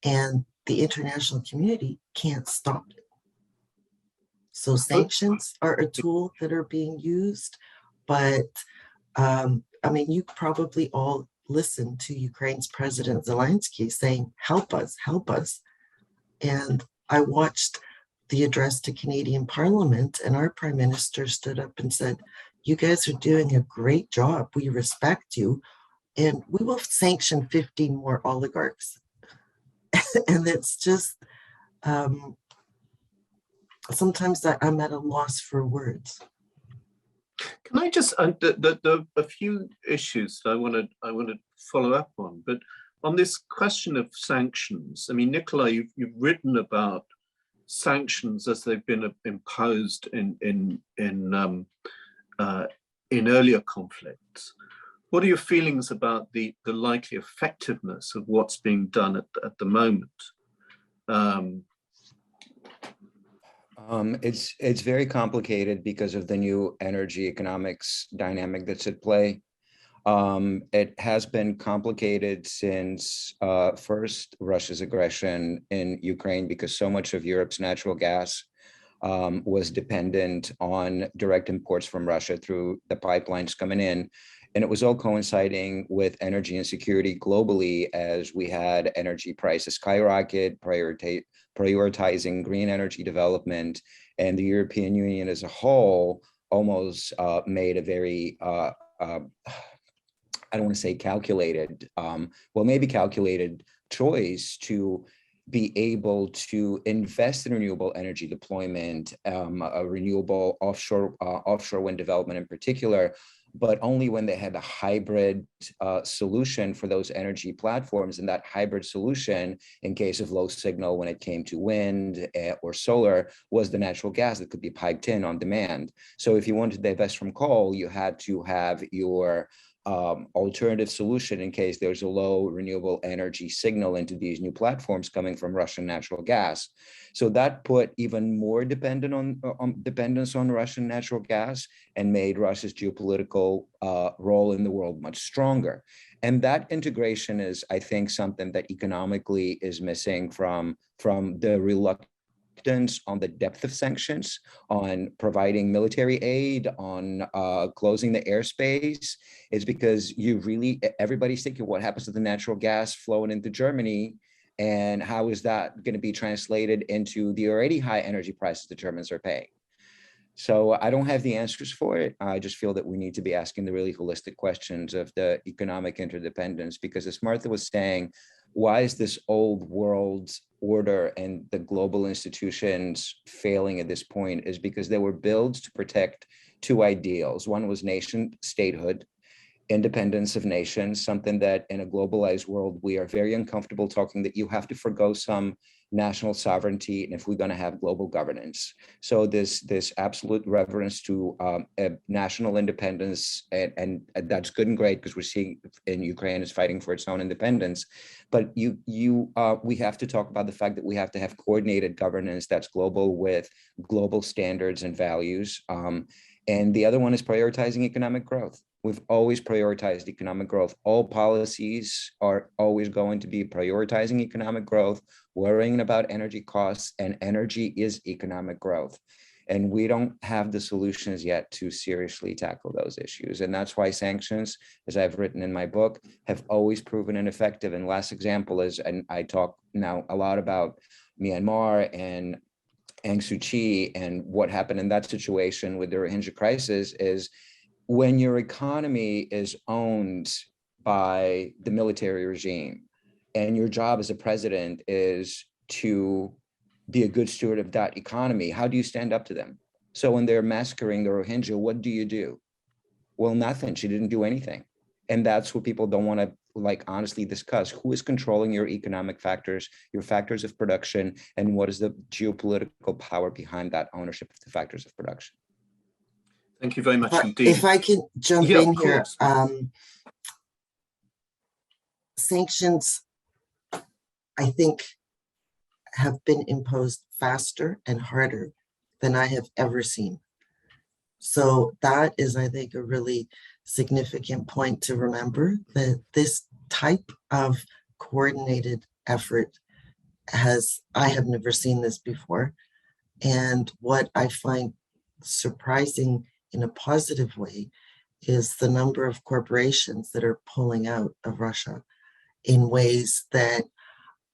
[SPEAKER 4] and the international community can't stop it. So sanctions are a tool that are being used, but I mean, you probably all listened to Ukraine's President Zelensky saying, help us, help us. And I watched the address to Canadian Parliament, and our Prime Minister stood up and said, you guys are doing a great job. We respect you, and we will sanction 15 more oligarchs. And it's just, sometimes I'm at a loss for words.
[SPEAKER 1] Can I just, there are a few issues that I want to follow up on, but on this question of sanctions, I mean, Nicola, you've written about sanctions as they've been imposed in earlier conflicts. What are your feelings about the likely effectiveness of what's being done at the moment?
[SPEAKER 5] It's very complicated because of the new energy economics dynamic that's at play. It has been complicated since first Russia's aggression in Ukraine, because so much of Europe's natural gas was dependent on direct imports from Russia through the pipelines coming in. And it was all coinciding with energy insecurity globally, as we had energy prices skyrocket, prioritizing green energy development, and the European Union as a whole almost made a very, I don't want to say calculated, well, maybe calculated choice to be able to invest in renewable energy deployment, a renewable offshore wind development in particular, but only when they had a hybrid solution for those energy platforms. And that hybrid solution, in case of low signal when it came to wind or solar, was the natural gas that could be piped in on demand. So if you wanted to divest from coal, you had to have your alternative solution in case there's a low renewable energy signal into these new platforms coming from Russian natural gas. So that put even more dependence on Russian natural gas and made Russia's geopolitical role in the world much stronger. And that integration is, I think, something that economically is missing from the reluctance on the depth of sanctions, on providing military aid, on closing the airspace, is because everybody's thinking what happens to the natural gas flowing into Germany, and how is that going to be translated into the already high energy prices the Germans are paying? So I don't have the answers for it. I just feel that we need to be asking the really holistic questions of the economic interdependence, because as Martha was saying, why is this old world order and the global institutions failing at this point is because they were built to protect two ideals. One was nation statehood, independence of nations, something that in a globalized world, we are very uncomfortable talking that you have to forgo some national sovereignty and if we're going to have global governance. So this absolute reverence to national independence, and that's good and great because we're seeing in Ukraine is fighting for its own independence. But we have to talk about the fact that we have to have coordinated governance that's global with global standards and values. And the other one is prioritizing economic growth. We've always prioritized economic growth. All policies are always going to be prioritizing economic growth, worrying about energy costs, and energy is economic growth. And we don't have the solutions yet to seriously tackle those issues. And that's why sanctions, as I've written in my book, have always proven ineffective. And last example is, and I talk now a lot about Myanmar and Aung Suu Kyi and what happened in that situation with the Rohingya crisis is, when your economy is owned by the military regime and your job as a president is to be a good steward of that economy, how do you stand up to them? So when they're massacring the Rohingya, what do? Well, nothing. She didn't do anything. And that's what people don't want to honestly discuss. Who is controlling your economic factors, your factors of production, and what is the geopolitical power behind that ownership of the factors of production?
[SPEAKER 1] Thank you very much indeed.
[SPEAKER 4] If I can jump in here, sanctions, I think, have been imposed faster and harder than I have ever seen. So that is, I think, a really significant point to remember, that this type of coordinated effort I have never seen this before. And what I find surprising in a positive way is the number of corporations that are pulling out of Russia in ways that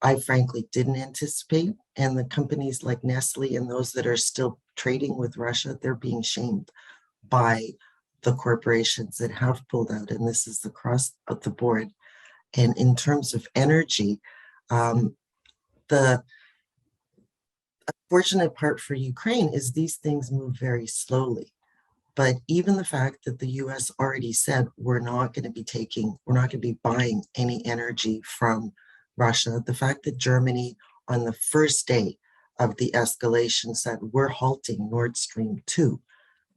[SPEAKER 4] I frankly didn't anticipate. And the companies like Nestle and those that are still trading with Russia, they're being shamed by the corporations that have pulled out. And this is across the board. And in terms of energy, the unfortunate part for Ukraine is these things move very slowly. But even the fact that the US already said we're not going to be buying any energy from Russia, the fact that Germany on the first day of the escalation said we're halting Nord Stream 2,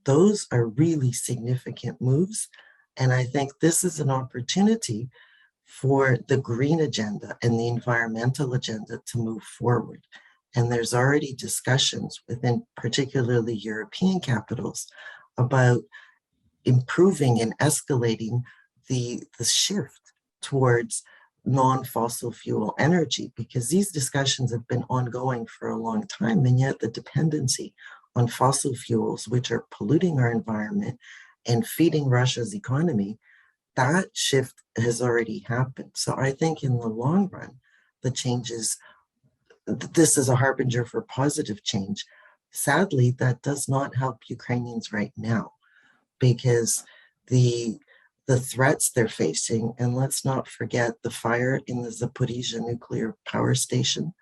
[SPEAKER 4] those are really significant moves. And I think this is an opportunity for the green agenda and the environmental agenda to move forward. And there's already discussions within particularly European capitals about improving and escalating the shift towards non-fossil fuel energy, because these discussions have been ongoing for a long time, and yet the dependency on fossil fuels, which are polluting our environment and feeding Russia's economy, that shift has already happened. So I think in the long run, the changes, this is a harbinger for positive change. Sadly, that does not help Ukrainians right now, because the threats they're facing, and let's not forget the fire in the Zaporizhzhia nuclear power station,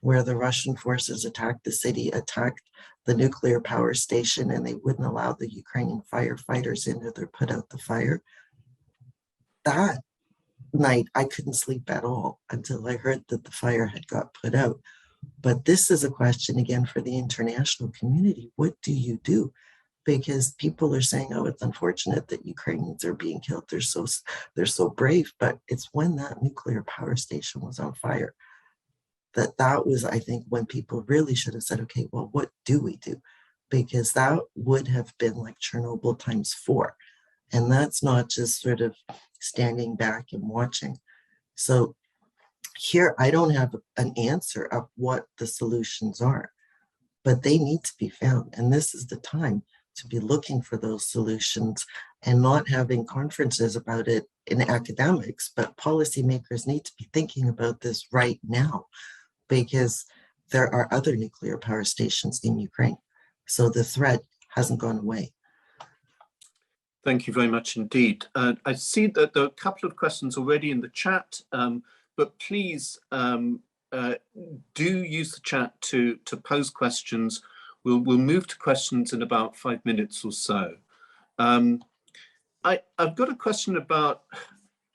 [SPEAKER 4] where the Russian forces attacked the city, attacked the nuclear power station, and they wouldn't allow the Ukrainian firefighters in to put out the fire. That night, I couldn't sleep at all until I heard that the fire had got put out. But this is a question, again, for the international community. What do you do? because people are saying, oh, it's unfortunate that Ukrainians are being killed. They're so brave. But it's when that nuclear power station was on fire that was, I think, when people really should have said, okay, well, what do we do? Because that would have been like Chernobyl times 4. And that's not just sort of standing back and watching. So here, I don't have an answer of what the solutions are, but they need to be found. And this is the time to be looking for those solutions and not having conferences about it in academics, but policymakers need to be thinking about this right now, because there are other nuclear power stations in Ukraine. So the threat hasn't gone away.
[SPEAKER 1] Thank you very much indeed. I see that there are a couple of questions already in the chat, but please do use the chat to pose questions. We'll move to questions in about 5 minutes or so. I've got a question about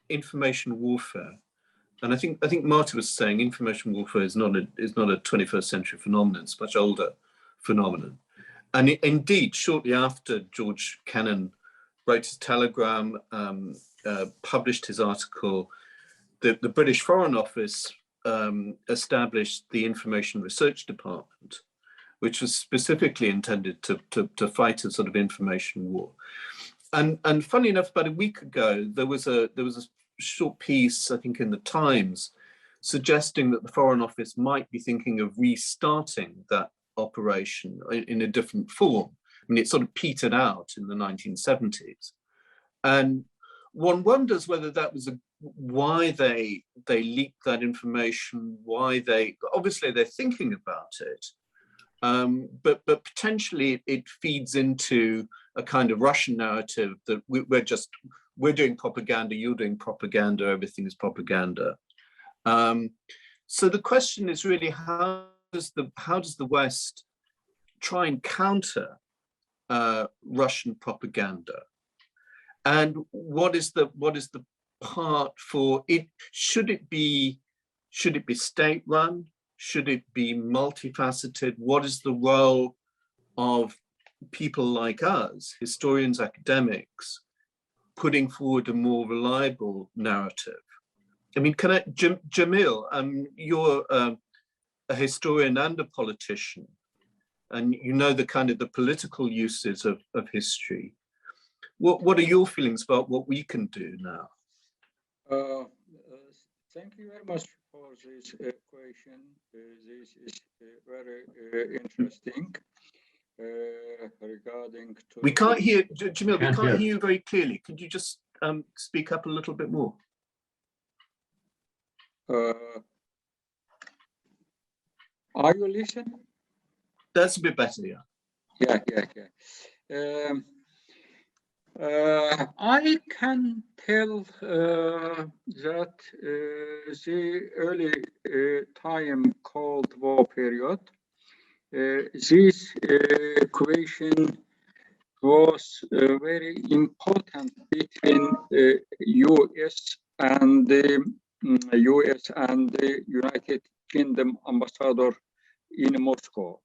[SPEAKER 1] information warfare. And I think Marta was saying information warfare is not a 21st century phenomenon. It's a much older phenomenon. And indeed, shortly after George Kennan wrote his telegram, published his article, the British Foreign Office established the Information Research Department, which was specifically intended to fight a sort of information war. And funny enough, about a week ago, there was a short piece, I think, in the Times, suggesting that the Foreign Office might be thinking of restarting that operation in a different form. I mean, it sort of petered out in the 1970s. And one wonders whether that was why they leaked that information, obviously they're thinking about it, but potentially it feeds into a kind of Russian narrative that we're doing propaganda, you're doing propaganda, everything is propaganda. So the question is really, how does the West try and counter Russian propaganda? And what is the part for it? Should it be state-run? Should it be multifaceted? What is the role of people like us, historians, academics, putting forward a more reliable narrative? I mean, Jamil, you're a historian and a politician, and you know the kind of the political uses of history. What are your feelings about what we can do now?
[SPEAKER 2] Thank you very much for this question. This is very interesting regarding to...
[SPEAKER 1] We can't hear, Jamil, we can't hear you very clearly. Could you just speak up a little bit more?
[SPEAKER 2] Are you listening?
[SPEAKER 1] That's a bit better, yeah.
[SPEAKER 2] Yeah. I can tell that the early time Cold War period, this question was very important between US and the United Kingdom ambassador in Moscow.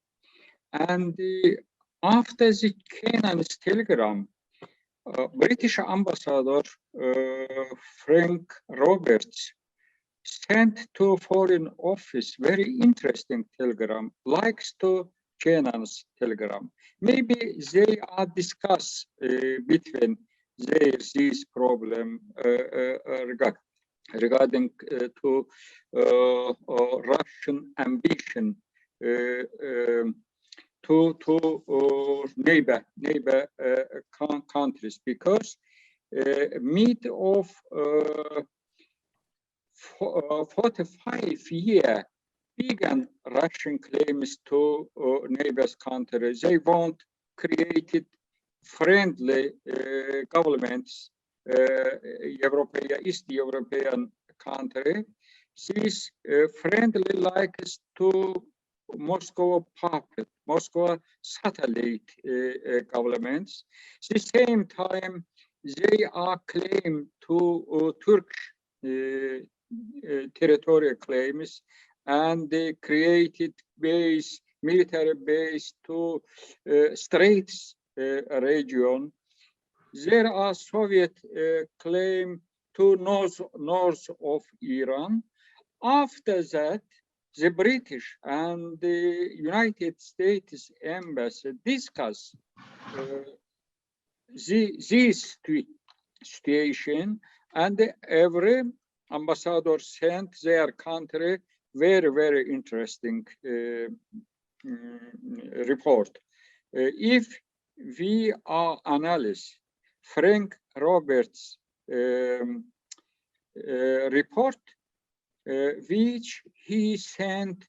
[SPEAKER 2] And after the Kennan's telegram, British ambassador Frank Roberts sent to Foreign Office very interesting telegram, likes to Kennan's telegram. Maybe they are discussed between this problem regarding to Russian ambition to neighbor countries, because mid of 45 years began Russian claims to neighbors countries. They want created friendly governments, East European country. This friendly likes to Moscow puppet, Moscow satellite governments. At the same time, they are claimed to Turkish territorial claims, and they created military base to Straits region. There are Soviet claim to north of Iran. After that, the British and the United States embassy discuss this situation, and every ambassador sent their country very, very interesting report. If we are analyze Frank Roberts' report, which he sent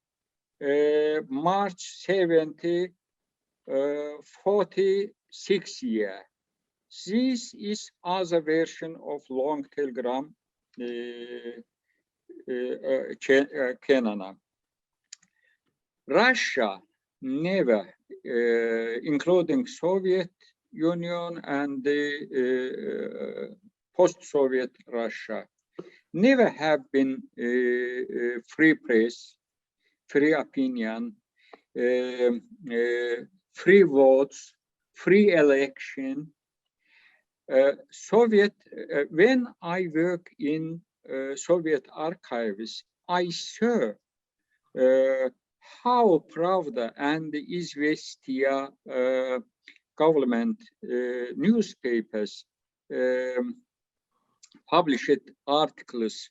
[SPEAKER 2] March 70, 46 year. This is other version of long telegram Kenana. Russia never, including Soviet Union and the post-Soviet Russia, never have been free press, free opinion, free votes, free election. When I work in Soviet archives, I saw how Pravda and the Izvestia government newspapers published articles,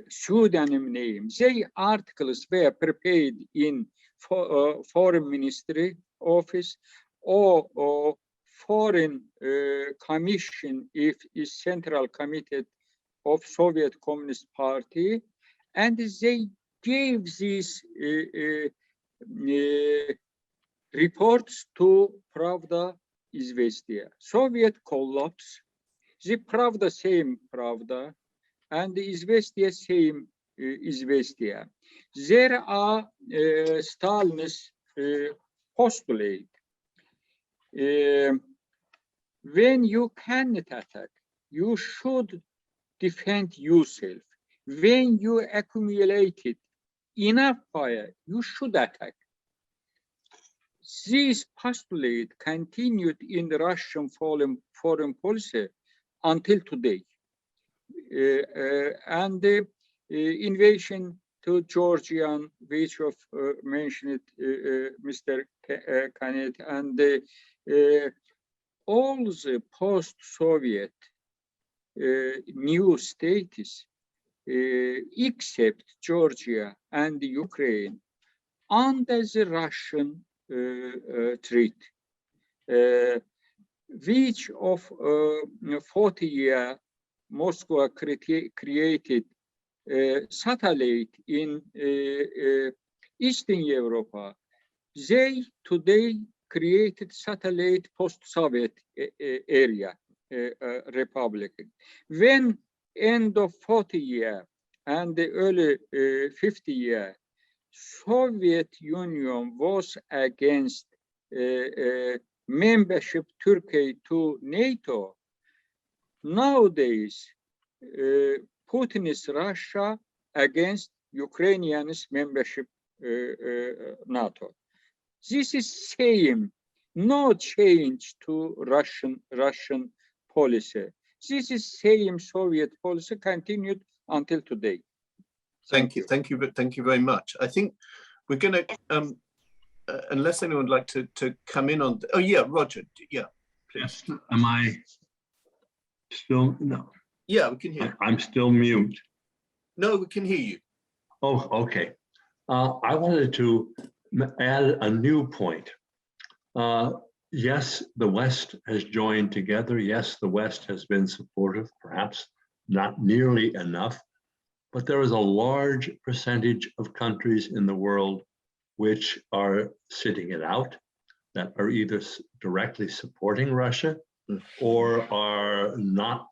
[SPEAKER 2] pseudonym names. They articles were prepared in foreign ministry office or foreign commission if is central committee of Soviet Communist Party, and they gave these reports to Pravda Izvestia. Soviet collapse, the Pravda same Pravda, and the Izvestia same Izvestia. There are Stalin's postulate. When you cannot attack, you should defend yourself. When you accumulated enough fire, you should attack. This postulate continued in the Russian foreign policy until today. And the invasion to Georgia, which of mentioned Mr. Kenneth, and all the post-Soviet new states, except Georgia and Ukraine, under the Russian treaty, which of 40 years Moscow created satellite in Eastern Europe. They today created satellite post-Soviet area republic. When end of 40 year and the early 50 year, Soviet Union was against membership Turkey to NATO. Nowadays, Putin's Russia against Ukrainian's membership NATO. This is same, no change to Russian policy. This is same Soviet policy continued until today.
[SPEAKER 1] Thank you very much. I think we're going to, unless anyone would like to come in on, oh yeah, Roger, yeah, please.
[SPEAKER 3] Yes. Am I still, no.
[SPEAKER 1] Yeah, we can hear you.
[SPEAKER 3] I'm still mute.
[SPEAKER 1] No, we can hear you.
[SPEAKER 3] Oh, okay. I wanted to add a new point. Yes, the West has joined together. Yes, the West has been supportive, perhaps not nearly enough, but there is a large percentage of countries in the world which are sitting it out, that are either directly supporting Russia or are not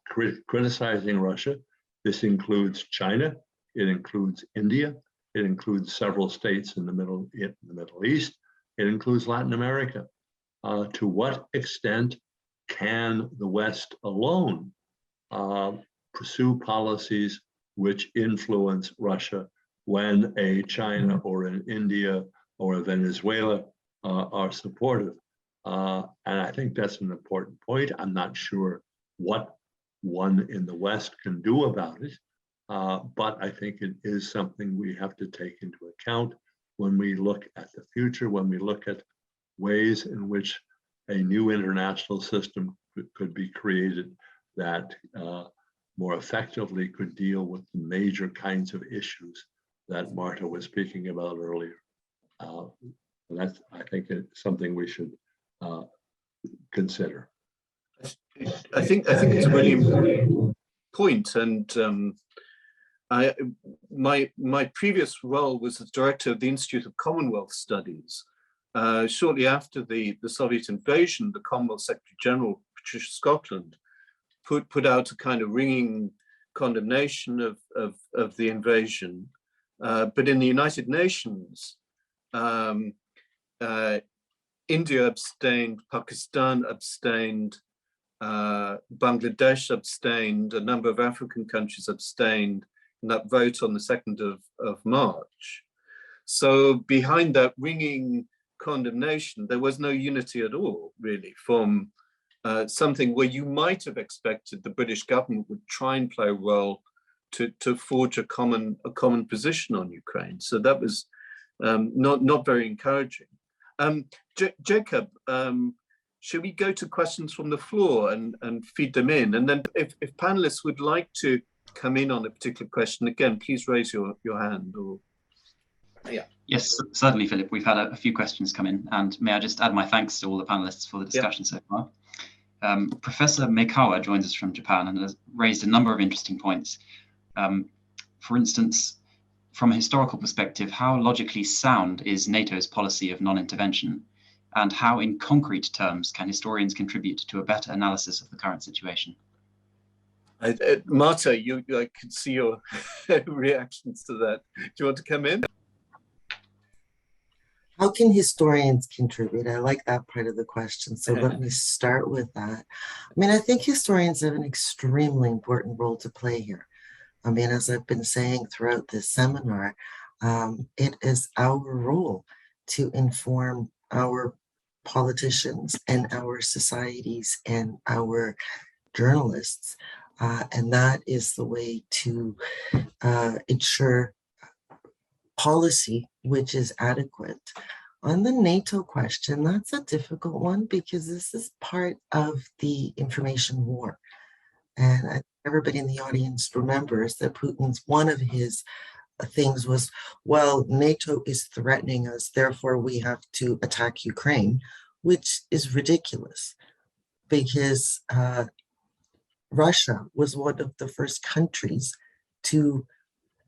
[SPEAKER 3] criticizing Russia. This includes China, it includes India, it includes several states in the Middle East, it includes Latin America. To what extent can the West alone pursue policies which influence Russia when a China or an India or a Venezuela are supportive? And I think that's an important point. I'm not sure what one in the West can do about it, but I think it is something we have to take into account when we look at the future, when we look at ways in which a new international system could be created that more effectively could deal with the major kinds of issues that Marta was speaking about earlier. That's, I think, it's something we should consider.
[SPEAKER 1] I think it's a really important point, and my previous role was as director of the Institute of Commonwealth Studies. Shortly after the Soviet invasion, the Commonwealth Secretary General, Patricia Scotland, put out a kind of ringing condemnation of the invasion. But in the United Nations, India abstained, Pakistan abstained, Bangladesh abstained, a number of African countries abstained in that vote on the 2nd of March. So behind that ringing condemnation, there was no unity at all, really, from something where you might have expected the British government would try and play a role to forge a common position on Ukraine. So that was not very encouraging. Jacob, should we go to questions from the floor and feed them in? And then if panelists would like to come in on a particular question, again, please raise your hand. Or yeah.
[SPEAKER 6] Yes, certainly, Philip. We've had a few questions come in, and may I just add my thanks to all the panelists for the discussion so far. Professor Meikawa joins us from Japan and has raised a number of interesting points. For instance, from a historical perspective, how logically sound is NATO's policy of non-intervention, and how in concrete terms can historians contribute to a better analysis of the current situation?
[SPEAKER 1] Marta, I could see your reactions to that. Do you want to come in?
[SPEAKER 4] How can historians contribute? I like that part of the question. So let me start with that. I mean, I think historians have an extremely important role to play here. I mean, as I've been saying throughout this seminar, it is our role to inform our politicians and our societies and our journalists. And that is the way to ensure policy which is adequate. On the NATO question, that's a difficult one because this is part of the information war. And everybody in the audience remembers that Putin's one of his things was, well, NATO is threatening us, therefore we have to attack Ukraine, which is ridiculous because Russia was one of the first countries to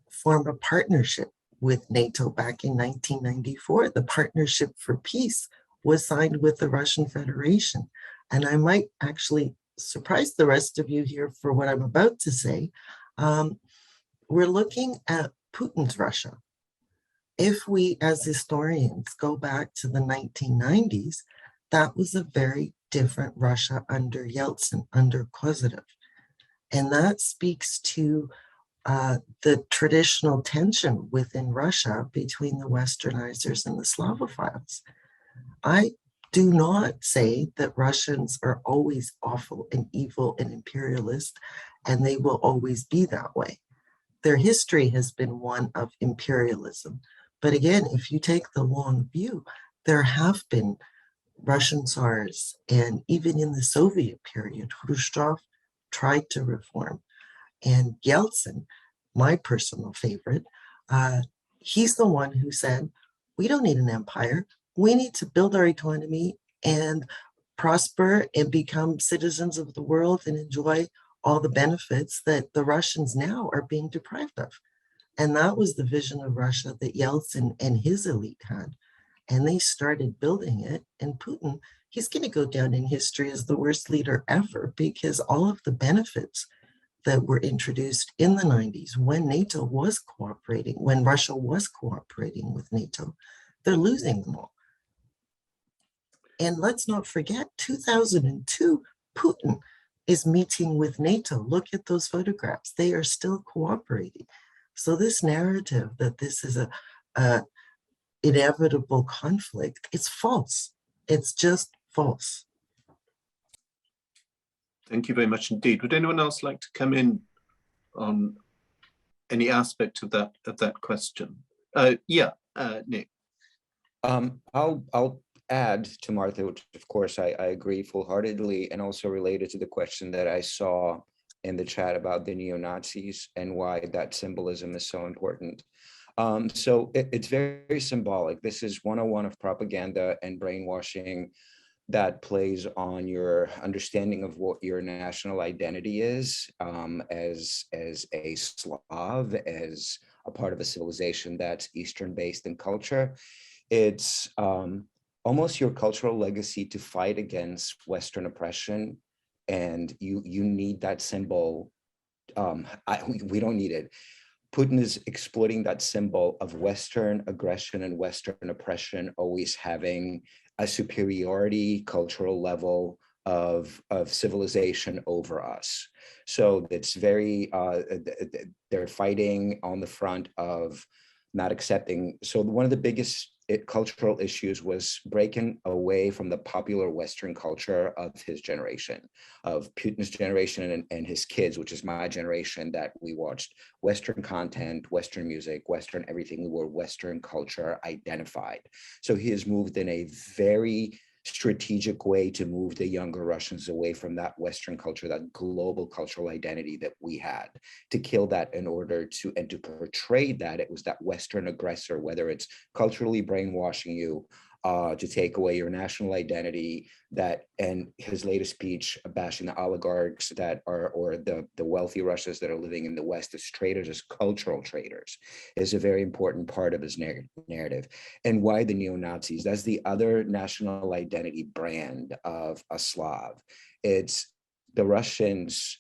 [SPEAKER 4] form a partnership with NATO back in 1994. The Partnership for Peace was signed with the Russian Federation. And I might actually surprise the rest of you here for what I'm about to say. We're looking at Putin's Russia. If we as historians go back to the 1990s, that was a very different Russia under Yeltsin, under Kozyrev. And that speaks to the traditional tension within Russia between the Westernizers and the Slavophiles. I do not say that Russians are always awful and evil and imperialist, and they will always be that way. Their history has been one of imperialism. But again, if you take the long view, there have been Russian Tsars, and even in the Soviet period, Khrushchev tried to reform. And Yeltsin, my personal favorite, he's the one who said, we don't need an empire. We need to build our economy and prosper and become citizens of the world and enjoy all the benefits that the Russians now are being deprived of. And that was the vision of Russia that Yeltsin and his elite had. And they started building it. And Putin, he's going to go down in history as the worst leader ever because all of the benefits that were introduced in the 90s when NATO was cooperating, when Russia was cooperating with NATO, they're losing them all. And let's not forget, 2002, Putin is meeting with NATO. Look at those photographs. They are still cooperating. So this narrative that this is a inevitable conflict, it's false. It's just false.
[SPEAKER 1] Thank you very much indeed. Would anyone else like to come in on any aspect of that question? Nick.
[SPEAKER 5] I'll add to Martha, which of course I agree full-heartedly, and also related to the question that I saw in the chat about the neo-Nazis and why that symbolism is so important. So it's very symbolic. This is 101 of propaganda and brainwashing that plays on your understanding of what your national identity is, as a Slav, as a part of a civilization that's Eastern-based in culture. It's almost your cultural legacy to fight against Western oppression, and you need that symbol. We don't need it. Putin is exploiting that symbol of Western aggression and Western oppression, always having a superiority cultural level of civilization over us. So it's very, they're fighting on the front of not accepting. So one of the biggest cultural issues was breaking away from the popular Western culture of his generation, of Putin's generation and his kids, which is my generation, that we watched Western content, Western music, Western everything. We were Western culture identified. So he has moved in a very strategic way to move the younger Russians away from that Western culture, that global cultural identity that we had, to kill that in order to, and to portray that it was that Western aggressor, whether it's culturally brainwashing you, to take away your national identity, that, and his latest speech bashing the oligarchs that are, or the wealthy Russians that are living in the West as traitors, as cultural traitors, is a very important part of his narrative. And why the neo-Nazis? That's the other national identity brand of a Slav. It's the Russians'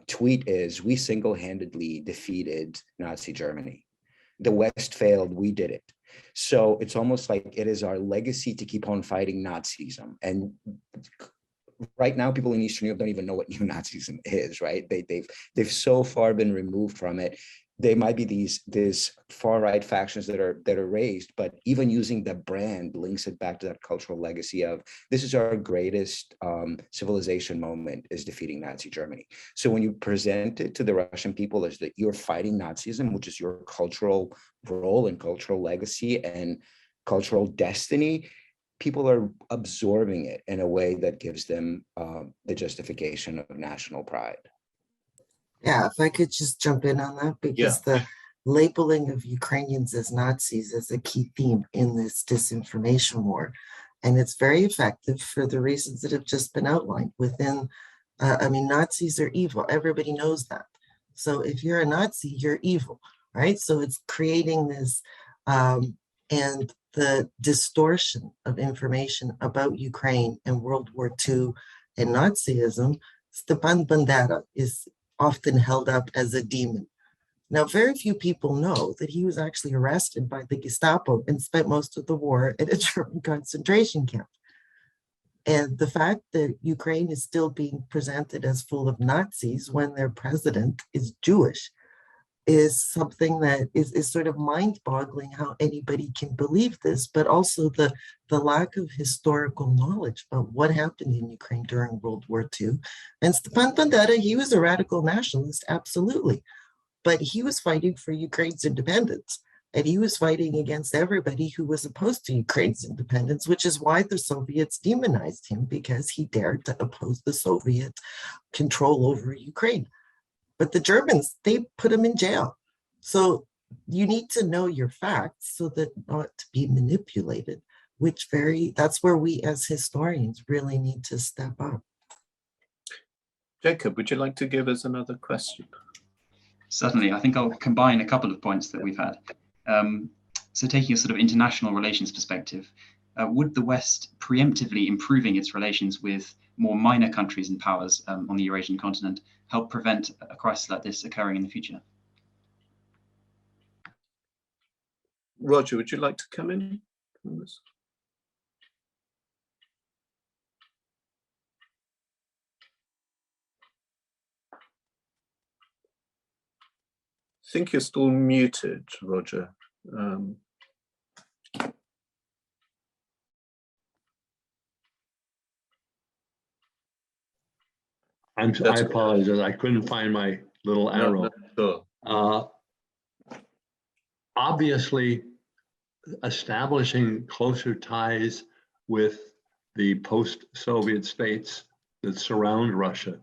[SPEAKER 5] tweet is, we single-handedly defeated Nazi Germany. The West failed, we did it. So it's almost like it is our legacy to keep on fighting Nazism. And right now, people in Eastern Europe don't even know what neo-Nazism is, right? They've so far been removed from it. They might be these far-right factions that are raised, but even using the brand links it back to that cultural legacy of, this is our greatest civilization moment, is defeating Nazi Germany. So when you present it to the Russian people as that you're fighting Nazism, which is your cultural role and cultural legacy and cultural destiny, people are absorbing it in a way that gives them the justification of national pride.
[SPEAKER 4] Yeah, if I could just jump in on that, because the labeling of Ukrainians as Nazis is a key theme in this disinformation war. And it's very effective for the reasons that have just been outlined within, I mean, Nazis are evil. Everybody knows that. So if you're a Nazi, you're evil, right? So it's creating this, and the distortion of information about Ukraine and World War II and Nazism. Stepan Bandera is often held up as a demon. Now, very few people know that he was actually arrested by the Gestapo and spent most of the war at a German concentration camp. And the fact that Ukraine is still being presented as full of Nazis when their president is Jewish is something that is sort of mind-boggling, how anybody can believe this, but also the lack of historical knowledge of what happened in Ukraine during World War II. And Stepan Bandera, he was a radical nationalist, absolutely, but he was fighting for Ukraine's independence. And he was fighting against everybody who was opposed to Ukraine's independence, which is why the Soviets demonized him, because he dared to oppose the Soviet control over Ukraine. But the Germans, they put him in jail. So you need to know your facts so that not to be manipulated, that's where we as historians really need to step up.
[SPEAKER 1] Jacob, would you like to give us another question?
[SPEAKER 6] Certainly. I think I'll combine a couple of points that we've had. So taking a sort of international relations perspective, would the West preemptively improving its relations with more minor countries and powers on the Eurasian continent help prevent a crisis like this occurring in the future?
[SPEAKER 1] Roger, would you like to come in on this? I think you're still muted, Roger.
[SPEAKER 3] I apologize. I couldn't find my little arrow.
[SPEAKER 1] Sure.
[SPEAKER 3] Obviously, establishing closer ties with the post-Soviet states that surround Russia,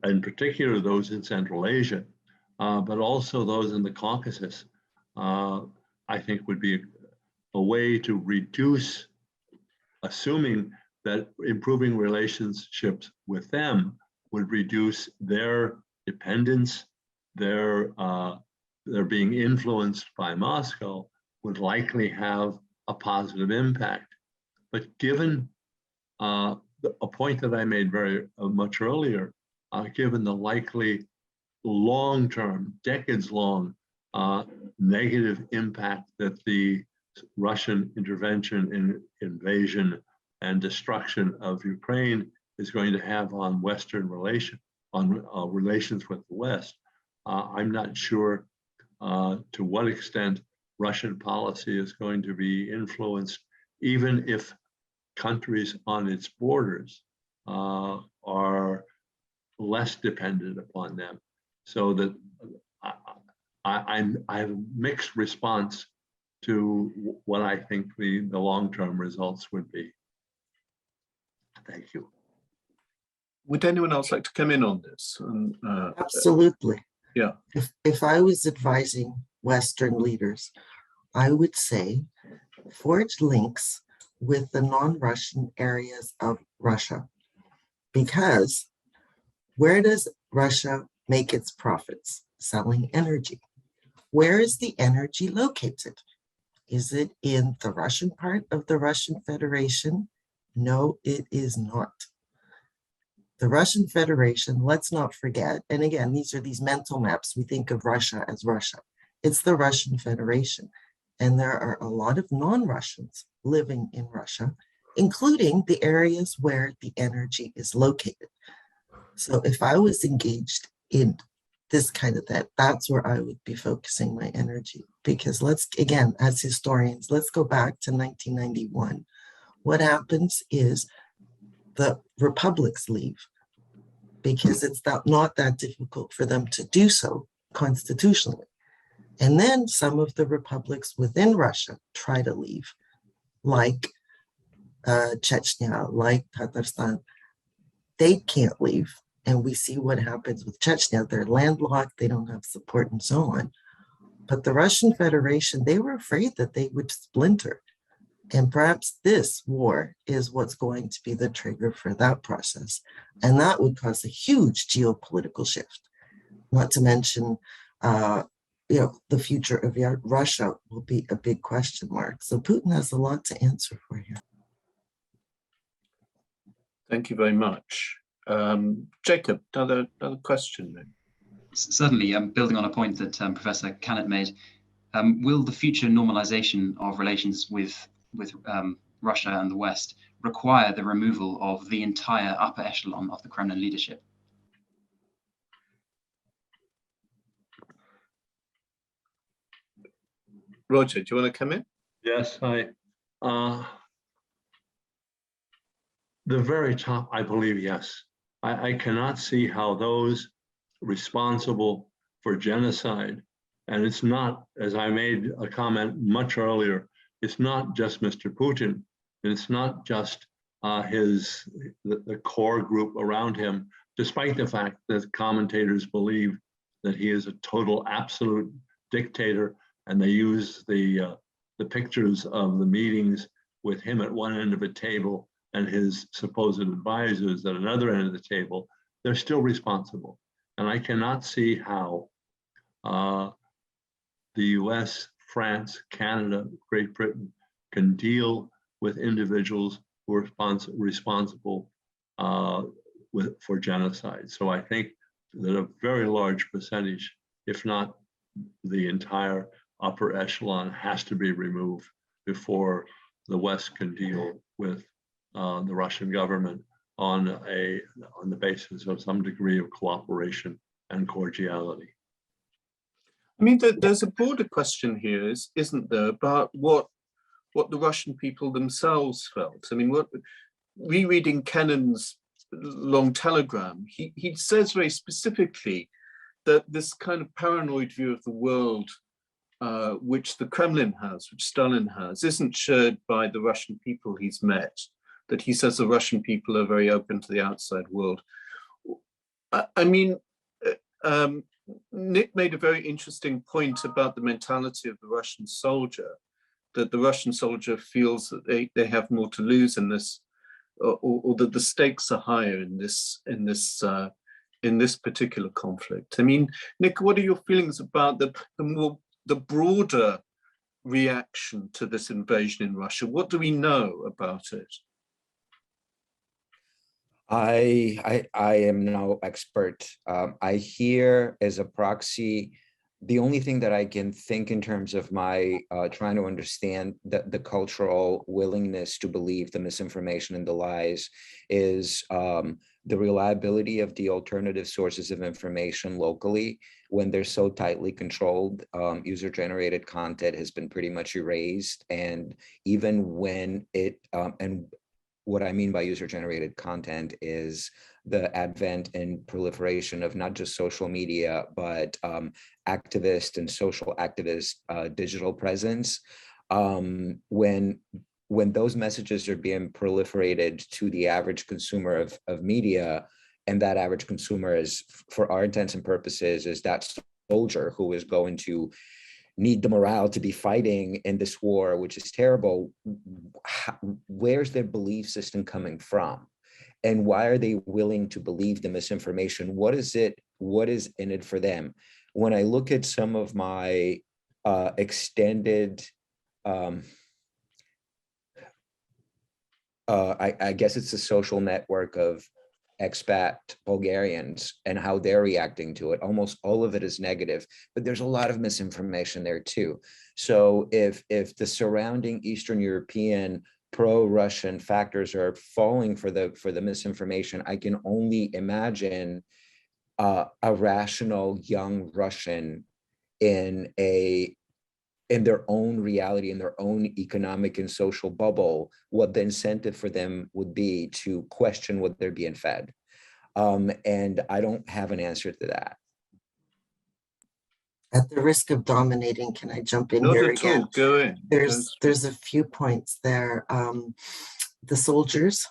[SPEAKER 3] in particular those in Central Asia, but also those in the Caucasus, I think would be a way to reduce, assuming that improving relationships with them would reduce their dependence, their being influenced by Moscow, would likely have a positive impact. But given a point that I made very much earlier, given the likely long-term, decades-long negative impact that the Russian intervention in invasion and destruction of Ukraine is going to have on Western relations with the West, I'm not sure to what extent Russian policy is going to be influenced, even if countries on its borders are less dependent upon them. So that I have a mixed response to what I think the long-term results would be. Thank you.
[SPEAKER 1] Would anyone else like to come in on this?
[SPEAKER 4] Absolutely.
[SPEAKER 1] Yeah.
[SPEAKER 4] If I was advising Western leaders, I would say forge links with the non-Russian areas of Russia, because where does Russia make its profits? Selling energy. Where is the energy located? Is it in the Russian part of the Russian Federation? No, it is not. The Russian Federation, let's not forget, and again, these are these mental maps. We think of Russia as Russia. It's the Russian Federation. And there are a lot of non-Russians living in Russia, including the areas where the energy is located. So if I was engaged in this kind of that's where I would be focusing my energy. Because let's, again, as historians, let's go back to 1991. What happens is the republics leave because it's not that difficult for them to do so constitutionally. And then some of the republics within Russia try to leave, like Chechnya, like Tatarstan. They can't leave. And we see what happens with Chechnya. They're landlocked, they don't have support and so on. But the Russian Federation, they were afraid that they would splinter. And perhaps this war is what's going to be the trigger for that process. And that would cause a huge geopolitical shift. Not to mention, the future of Russia will be a big question mark. So Putin has a lot to answer for here.
[SPEAKER 1] Thank you very much. Jacob, another question then.
[SPEAKER 6] Certainly, building on a point that Professor Canet made, will the future normalization of relations with Russia and the West require the removal of the entire upper echelon of the Kremlin leadership?
[SPEAKER 1] Roger, do you want to come in?
[SPEAKER 3] Yes, the very top, I believe, yes. I cannot see how those responsible for genocide, and it's not, as I made a comment much earlier, it's not just Mr. Putin, and it's not just the core group around him, despite the fact that commentators believe that he is a total absolute dictator, and they use the pictures of the meetings with him at one end of a table and his supposed advisors at another end of the table. They're still responsible. And I cannot see how the US, France, Canada, Great Britain can deal with individuals who are responsible for genocide. So I think that a very large percentage, if not the entire upper echelon, has to be removed before the West can deal with the Russian government on the basis of some degree of cooperation and cordiality.
[SPEAKER 1] I mean, there's a broader question here, isn't there, about what the Russian people themselves felt. I mean, rereading Kennan's long telegram, he says very specifically that this kind of paranoid view of the world, which the Kremlin has, which Stalin has, isn't shared by the Russian people he's met, that he says the Russian people are very open to the outside world. I mean, Nick made a very interesting point about the mentality of the Russian soldier, that the Russian soldier feels that they have more to lose in this, or that the stakes are higher in this particular conflict. I mean, Nick, what are your feelings about the broader reaction to this invasion in Russia? What do we know about it?
[SPEAKER 5] I am no expert. I hear as a proxy, the only thing that I can think in terms of my trying to understand the cultural willingness to believe the misinformation and the lies is the reliability of the alternative sources of information locally when they're so tightly controlled. User-generated content has been pretty much erased, and even when it and what I mean by user-generated content is the advent and proliferation of not just social media, but activist and social activist digital presence. When those messages are being proliferated to the average consumer of media, and that average consumer is, for our intents and purposes, is that soldier who is going to need the morale to be fighting in this war, which is terrible. Where's their belief system coming from? And why are they willing to believe the misinformation? What is it? What is in it for them? When I look at some of my extended, I guess it's a social network of expat Bulgarians and how they're reacting to it. Almost all of it is negative, but there's a lot of misinformation there too. So if the surrounding Eastern European pro-Russian factors are falling for the misinformation, I can only imagine a rational young Russian in their own reality, in their own economic and social bubble, what the incentive for them would be to question what they're being fed. And I don't have an answer to that.
[SPEAKER 4] At the risk of dominating, can I jump in
[SPEAKER 1] Not
[SPEAKER 4] here
[SPEAKER 1] at
[SPEAKER 4] again?
[SPEAKER 1] all. Go in.
[SPEAKER 4] There's a few points there. The soldiers,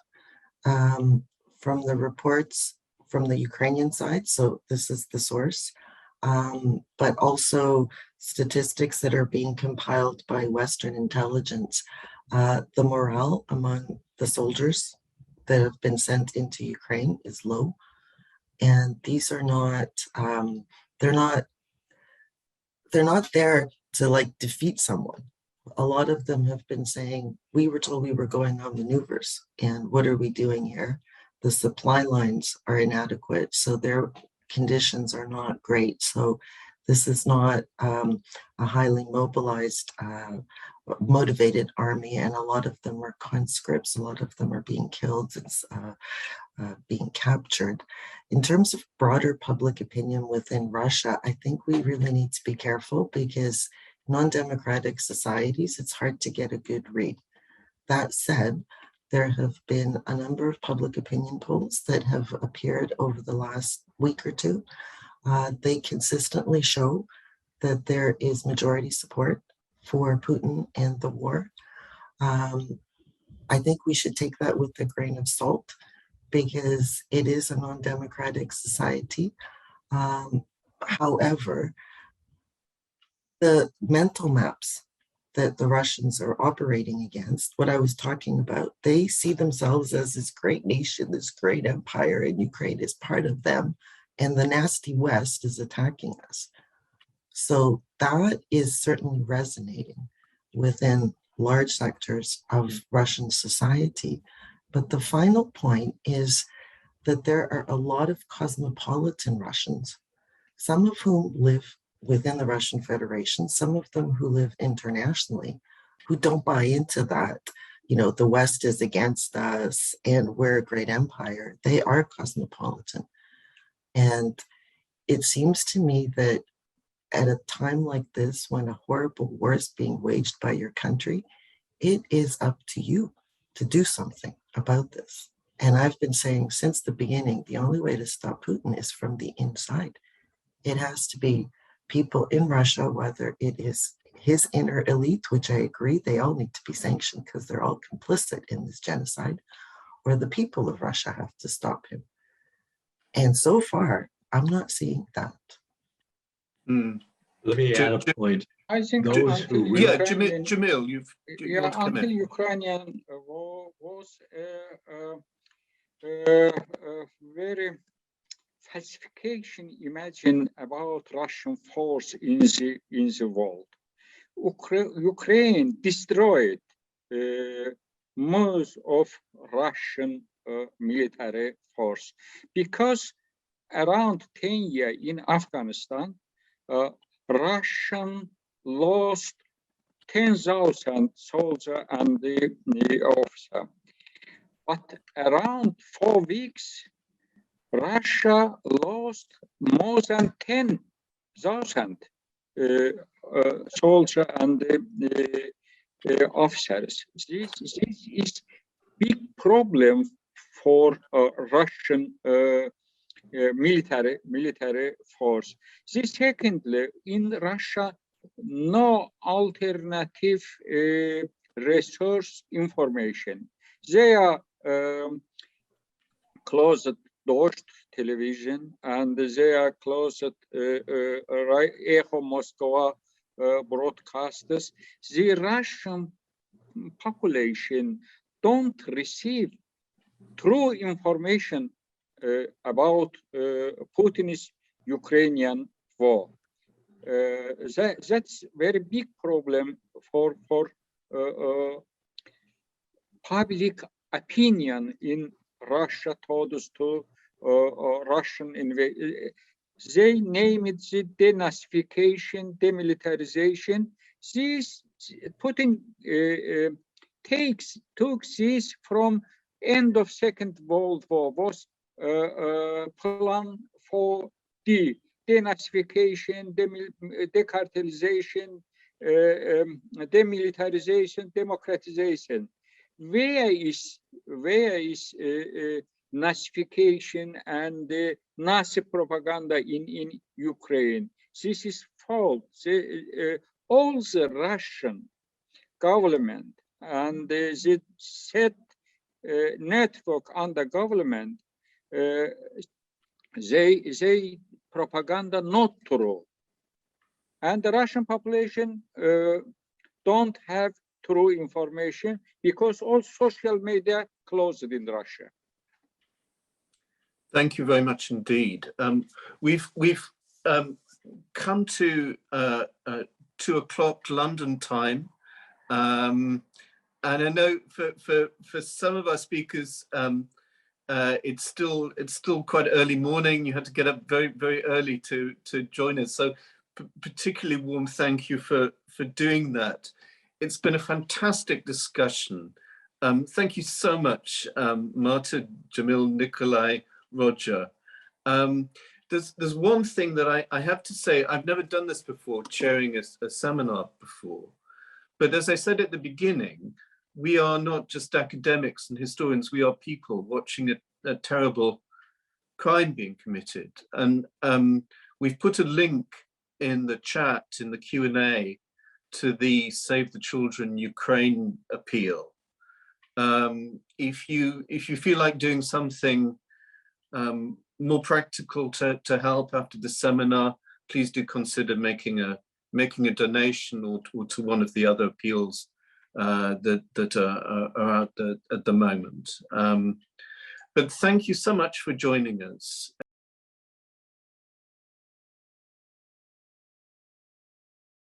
[SPEAKER 4] from the reports from the Ukrainian side, so this is the source, but also statistics that are being compiled by Western intelligence. The morale among the soldiers that have been sent into Ukraine is low. And these are not, they're not there to like defeat someone. A lot of them have been saying, we were told we were going on maneuvers, and what are we doing here? The supply lines are inadequate, so their conditions are not great. So this is not a highly mobilized, motivated army, and a lot of them are conscripts. A lot of them are being killed and being captured. In terms of broader public opinion within Russia, I think we really need to be careful, because non-democratic societies, it's hard to get a good read. That said, there have been a number of public opinion polls that have appeared over the last week or two. They consistently show that there is majority support for Putin and the war. I think we should take that with a grain of salt, because it is a non-democratic society. However, the mental maps that the Russians are operating against, what I was talking about, they see themselves as this great nation, this great empire, and Ukraine is part of them, and the nasty West is attacking us. So that is certainly resonating within large sectors of Russian society. But the final point is that there are a lot of cosmopolitan Russians, some of whom live within the Russian Federation, some of them who live internationally, who don't buy into that, you know, the West is against us and we're a great empire. They are cosmopolitan. And it seems to me that at a time like this, when a horrible war is being waged by your country, it is up to you to do something about this. And I've been saying since the beginning, the only way to stop Putin is from the inside. It has to be people in Russia, whether it is his inner elite, which I agree, they all need to be sanctioned because they're all complicit in this genocide, or the people of Russia have to stop him. And so far, I'm not seeing that.
[SPEAKER 3] Let me add a point.
[SPEAKER 2] I think
[SPEAKER 3] Those
[SPEAKER 2] until
[SPEAKER 3] who really-
[SPEAKER 1] Yeah,
[SPEAKER 2] Ukrainian,
[SPEAKER 1] Jamil, you want to come
[SPEAKER 2] until
[SPEAKER 1] in?
[SPEAKER 2] Ukrainian was very falsification imagine about Russian force in the world. Ukraine destroyed most of Russian military force because around 10 years in Afghanistan, Russian lost 10,000 soldiers and the officer. But around 4 weeks, Russia lost more than 10,000 soldiers and officers. This is big problem for Russian military force. Secondly, in Russia, no alternative resource information. They are closed Dost television and they are closed Echo Moscow broadcasters. The Russian population don't receive true information about Putin's Ukrainian war. That's very big problem for public opinion in Russia towards to Russian invasion. They name it the denazification, demilitarization. This Putin took this from end of Second World War, was plan for the denazification, decartelization, demilitarization, democratization. Where is Nazification and Nazi propaganda in Ukraine? This is false. All the Russian government and the set network under government, they propaganda not true, and the Russian population don't have true information because all social media closed in Russia.
[SPEAKER 1] Thank you very much indeed. We've come to 2 o'clock London time, and I know for some of our speakers, it's still quite early morning. You had to get up very early to join us. So particularly warm thank you for doing that. It's been a fantastic discussion. Thank you so much, Marta, Jamil, Nikolai, Roger. There's one thing that I have to say. I've never done this before, chairing a seminar before. But as I said at the beginning, we are not just academics and historians, we are people watching a terrible crime being committed. And we've put a link in the chat, in the Q&A, to the Save the Children Ukraine appeal. If you feel like doing something more practical to help after the seminar, please do consider making a donation or to one of the other appeals that are out there at the moment. But thank you so much for joining us.